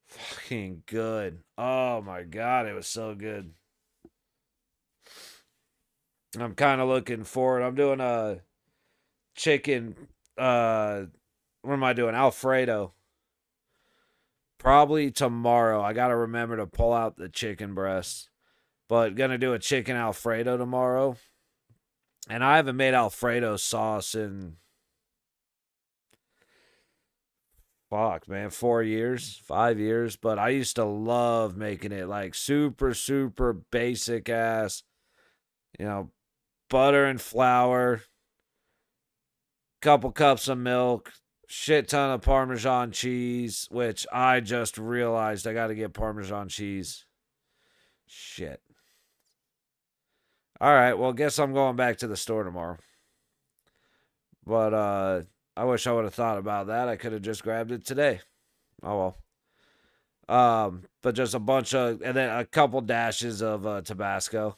fucking good. Oh my god, it was so good. I'm kind of looking forward. I'm doing a chicken. What am I doing? Alfredo. Probably tomorrow. I gotta remember to pull out the chicken breasts. But gonna do a chicken Alfredo tomorrow. And I haven't made Alfredo sauce in fuck, man, 4 years, 5 years. But I used to love making it like super, super basic ass, you know, butter and flour, couple cups of milk, shit ton of Parmesan cheese, which I just realized I got to get Parmesan cheese. Shit. All right, well, guess I'm going back to the store tomorrow. But I wish I would have thought about that. I could have just grabbed it today. Oh well. But just a bunch of, and then a couple dashes of Tabasco.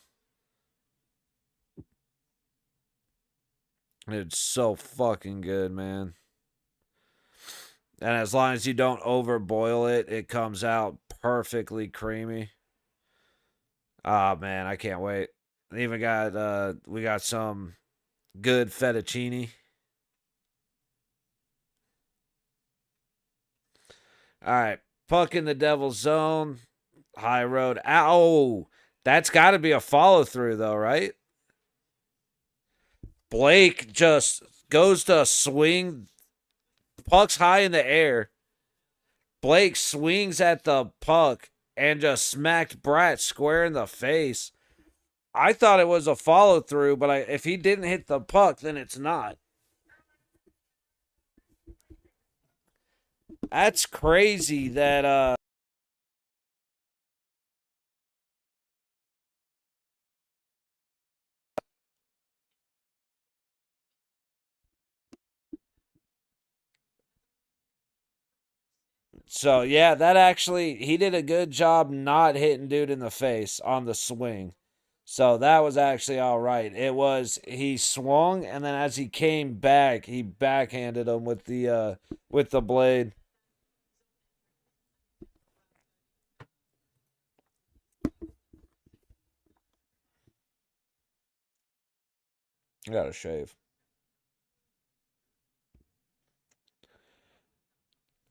It's so fucking good, man. And as long as you don't overboil it, it comes out perfectly creamy. Oh man, I can't wait. Even got we got some good fettuccine. All right, puck in the devil's zone, high road. Ow, that's got to be a follow through though, right? Blake just goes to swing, puck's high in the air. Blake swings at the puck and just smacked Brat square in the face. I thought it was a follow through, but if he didn't hit the puck, then it's not. That's crazy that so yeah, that actually he did a good job not hitting dude in the face on the swing. So that was actually all right. It was he swung and then as he came back, he backhanded him with the blade. I gotta shave.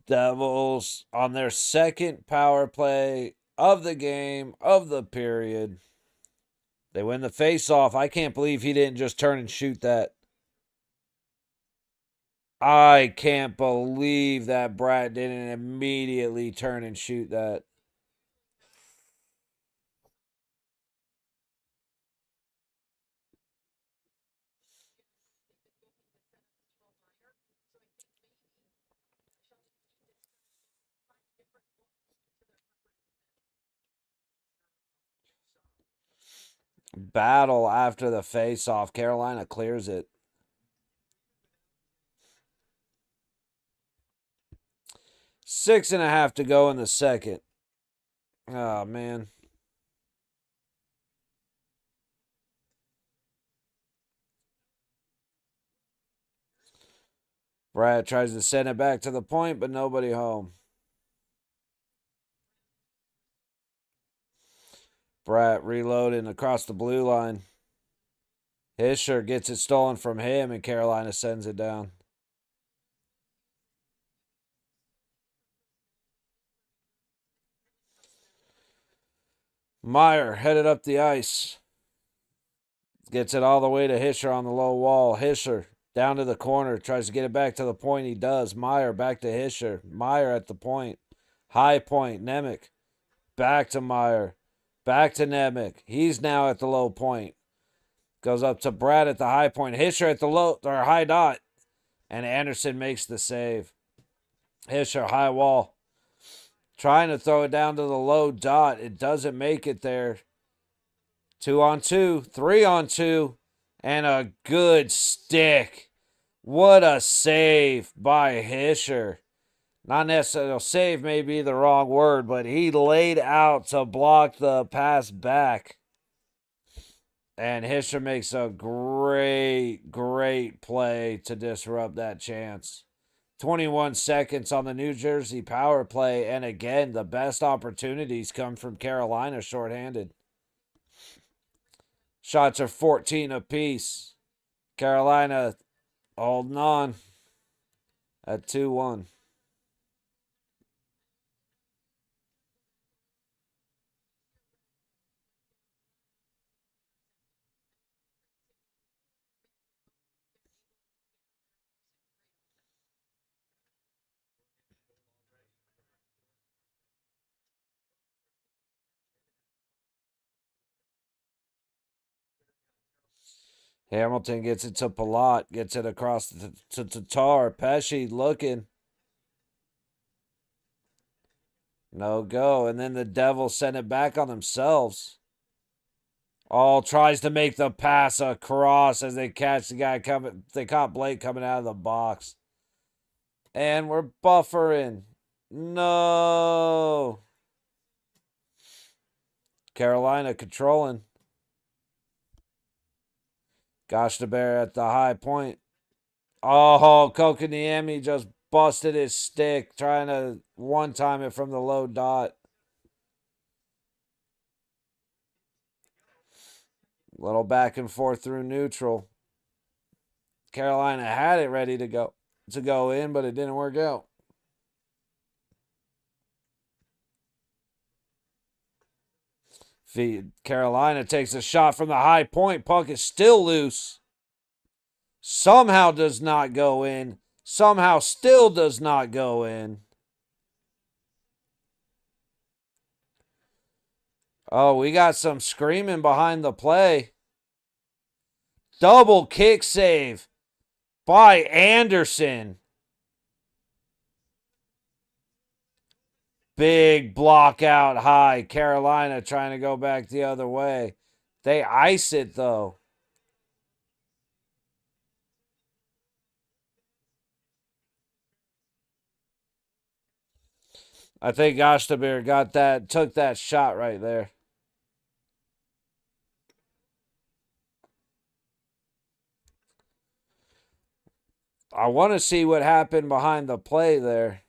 Devils on their second power play of the game of the period. They win the face-off. I can't believe he didn't just turn and shoot that. I can't believe that Brad didn't immediately turn and shoot that. Battle after the face-off. Carolina clears it. 6.5 to go in the second. Oh, man. Brad tries to send it back to the point, but nobody home. Bratt reloading across the blue line. Hischer gets it stolen from him, and Carolina sends it down. Meyer headed up the ice. Gets it all the way to Hischer on the low wall. Hischer down to the corner. Tries to get it back to the point. He does. Meyer back to Hischer. Meyer at the point. High point. Nemec. Back to Meyer. Back to Nemec. He's now at the low point. Goes up to Brad at the high point. Hischer at the low or high dot. And Anderson makes the save. Hischer, high wall. Trying to throw it down to the low dot. It doesn't make it there. 2-on-2. 3-on-2. And a good stick. What a save by Hischer. Not necessarily save may be the wrong word, but he laid out to block the pass back. And Hischer makes a great, great play to disrupt that chance. 21 seconds on the New Jersey power play. And again, the best opportunities come from Carolina shorthanded. Shots are 14 apiece. Carolina holding on at 2-1. Hamilton gets it to Palat, gets it across to Tatar. Pesci looking. No go. And then the Devils send it back on themselves. All tries to make the pass across as they catch the guy coming. They caught Blake coming out of the box. And we're buffering. No. Carolina controlling. Goshtebert at the high point. Oh, Kokoniemi just busted his stick trying to one-time it from the low dot. Little back and forth through neutral. Carolina had it ready to go in, but it didn't work out. Carolina takes a shot from the high point. Puck is still loose. Somehow does not go in. Somehow still does not go in. Oh, we got some screaming behind the play. Double kick save by Anderson. Big block out high. Carolina trying to go back the other way. They ice it, though. I think Goshtebert took that shot right there. I want to see what happened behind the play there.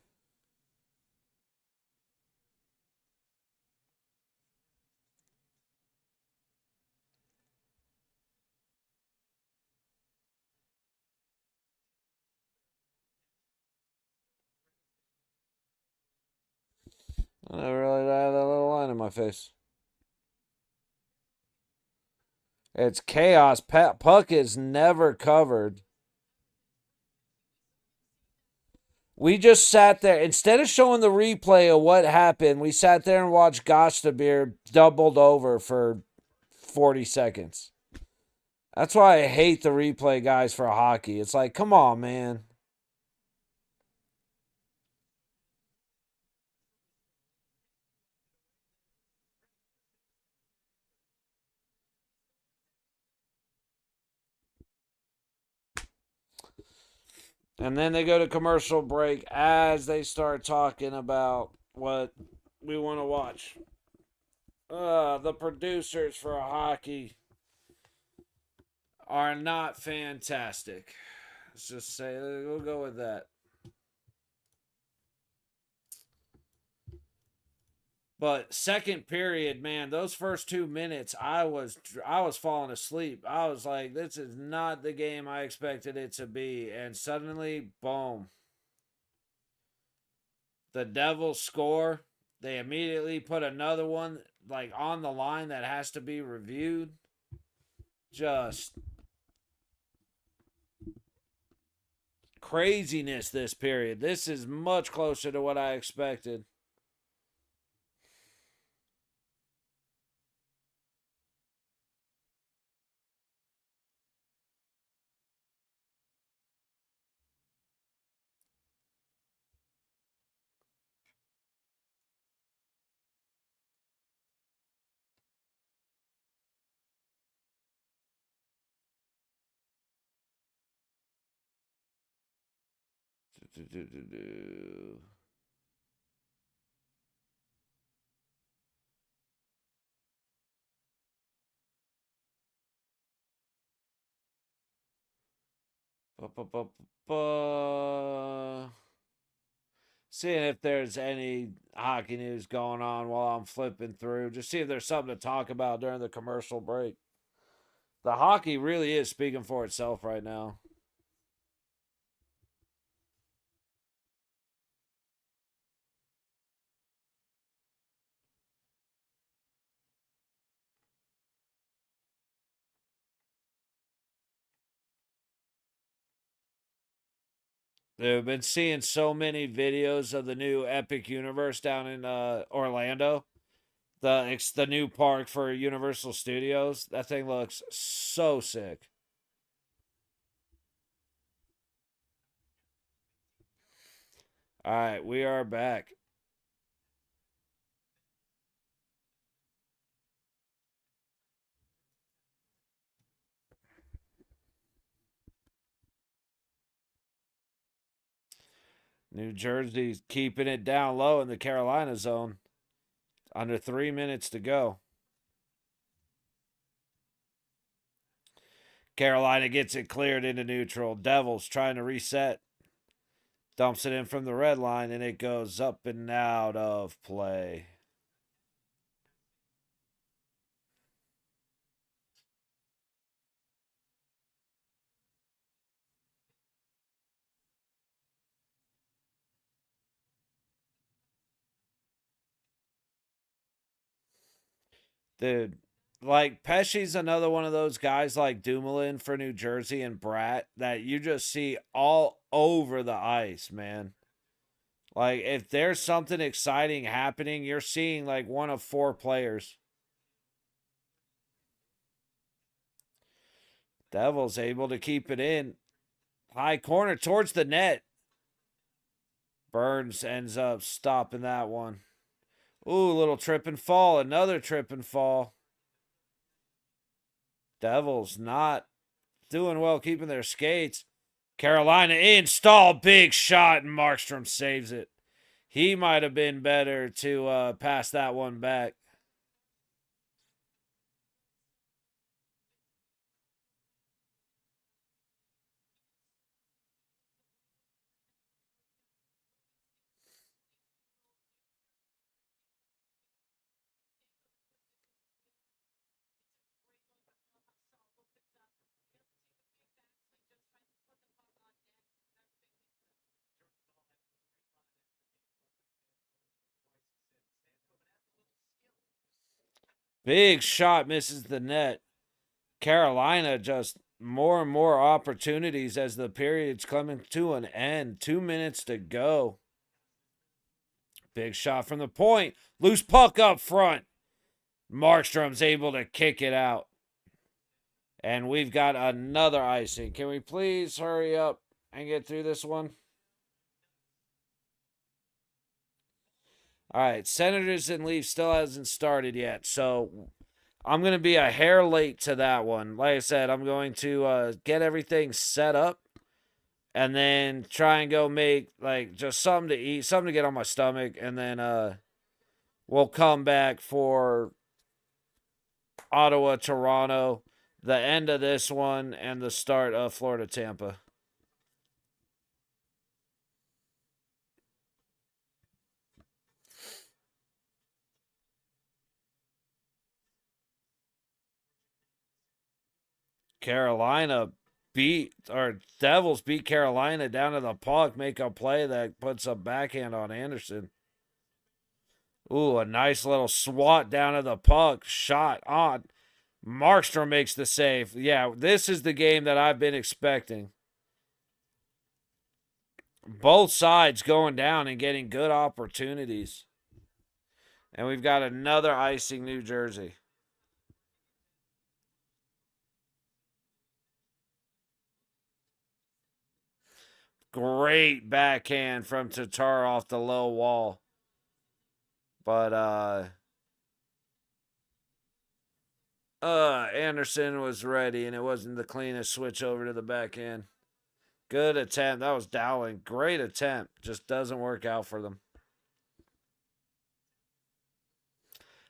I never really had that little line in my face. It's chaos. Puck is never covered. We just sat there. Instead of showing the replay of what happened, we sat there and watched Goshtebert doubled over for 40 seconds. That's why I hate the replay guys for hockey. It's like, come on, man. And then they go to commercial break as they start talking about what we want to watch. The producers for hockey are not fantastic. Let's just say we'll go with that. But second period, man, those first 2 minutes, I was falling asleep. I was like, this is not the game I expected it to be. And suddenly, boom, the Devils score. They immediately put another one like on the line that has to be reviewed. Just craziness this period. This is much closer to what I expected. Seeing if there's any hockey news going on while I'm flipping through. Just see if there's something to talk about during the commercial break. The hockey really is speaking for itself right now. They've been seeing so many videos of the new Epic Universe down in Orlando. It's the new park for Universal Studios. That thing looks so sick. All right, we are back. New Jersey's keeping it down low in the Carolina zone. Under 3 minutes to go. Carolina gets it cleared into neutral. Devils trying to reset. Dumps it in from the red line, and it goes up and out of play. Dude, like Pesci's another one of those guys like Dumoulin for New Jersey and Bratt that you just see all over the ice, man. Like if there's something exciting happening, you're seeing like one of four players. Devils able to keep it in. High corner towards the net. Burns ends up stopping that one. Ooh, little trip and fall. Another trip and fall. Devils not doing well keeping their skates. Carolina install, big shot, and Markstrom saves it. He might have been better to pass that one back. Big shot misses the net. Carolina just more and more opportunities as the period's coming to an end. 2 minutes to go. Big shot from the point. Loose puck up front. Markstrom's able to kick it out. And we've got another icing. Can we please hurry up and get through this one? All right, Senators and Leafs still hasn't started yet, so I'm going to be a hair late to that one. Like I said, I'm going to get everything set up and then try and go make like just something to eat, something to get on my stomach, and then we'll come back for Ottawa, Toronto, the end of this one, and the start of Florida, Tampa. Carolina Devils beat Carolina down to the puck, make a play that puts a backhand on Anderson. Ooh, a nice little swat down to the puck. Shot on. Markstrom makes the save. Yeah, this is the game that I've been expecting. Both sides going down and getting good opportunities. And we've got another icing New Jersey. Great backhand from Tatar off the low wall. But Anderson was ready, and it wasn't the cleanest switch over to the backhand. Good attempt. That was Dowling. Great attempt. Just doesn't work out for them.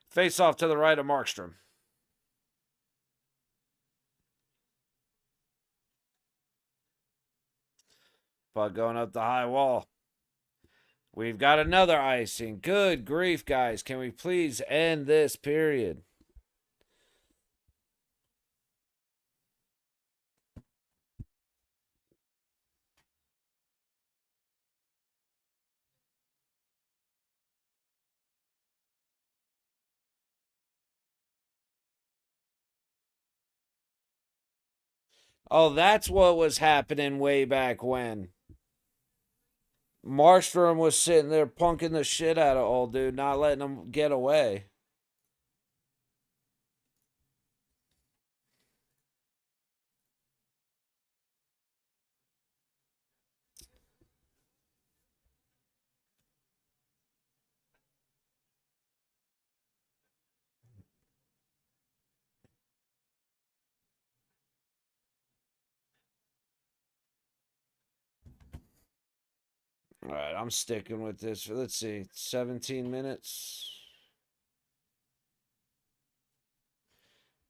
Face off to the right of Markstrom. Puck going up the high wall. We've got another icing. Good grief, guys. Can we please end this period? Oh, that's what was happening way back when. Markstrom was sitting there punking the shit out of old dude, not letting him get away. All right, I'm sticking with this. Let's see, 17 minutes.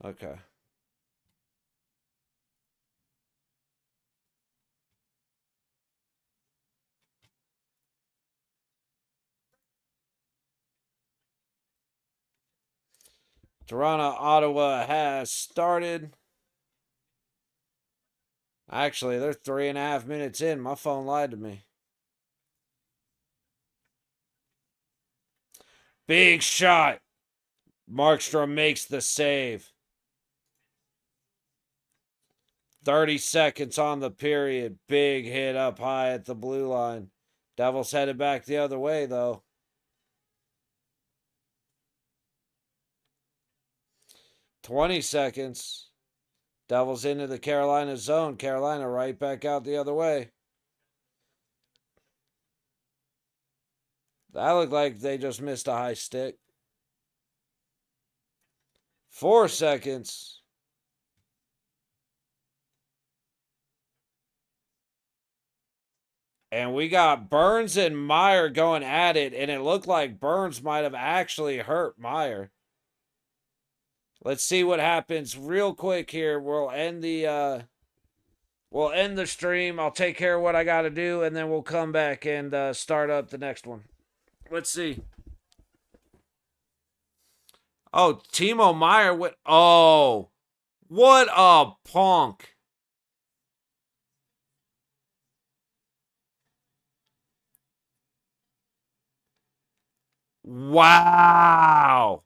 Okay. Toronto, Ottawa has started. Actually, they're 3.5 minutes in. My phone lied to me. Big shot. Markstrom makes the save. 30 seconds on the period. Big hit up high at the blue line. Devils headed back the other way, though. 20 seconds. Devils into the Carolina zone. Carolina right back out the other way. That looked like they just missed a high stick. 4 seconds. And we got Burns and Meyer going at it, and it looked like Burns might have actually hurt Meyer. Let's see what happens real quick here. We'll end the stream. I'll take care of what I got to do, and then we'll come back and start up the next one. Let's see. Oh, Timo Meyer went. Oh, what a punk. Wow.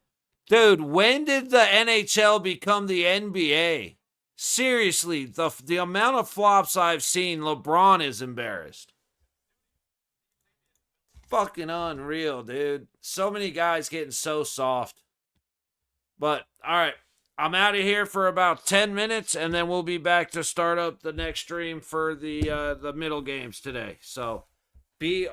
Dude, when did the NHL become the NBA? Seriously, the amount of flops I've seen, LeBron is embarrassed. Fucking unreal, dude. So many guys getting so soft. But, all right. I'm out of here for about 10 minutes, and then we'll be back to start up the next stream for the middle games today. So, be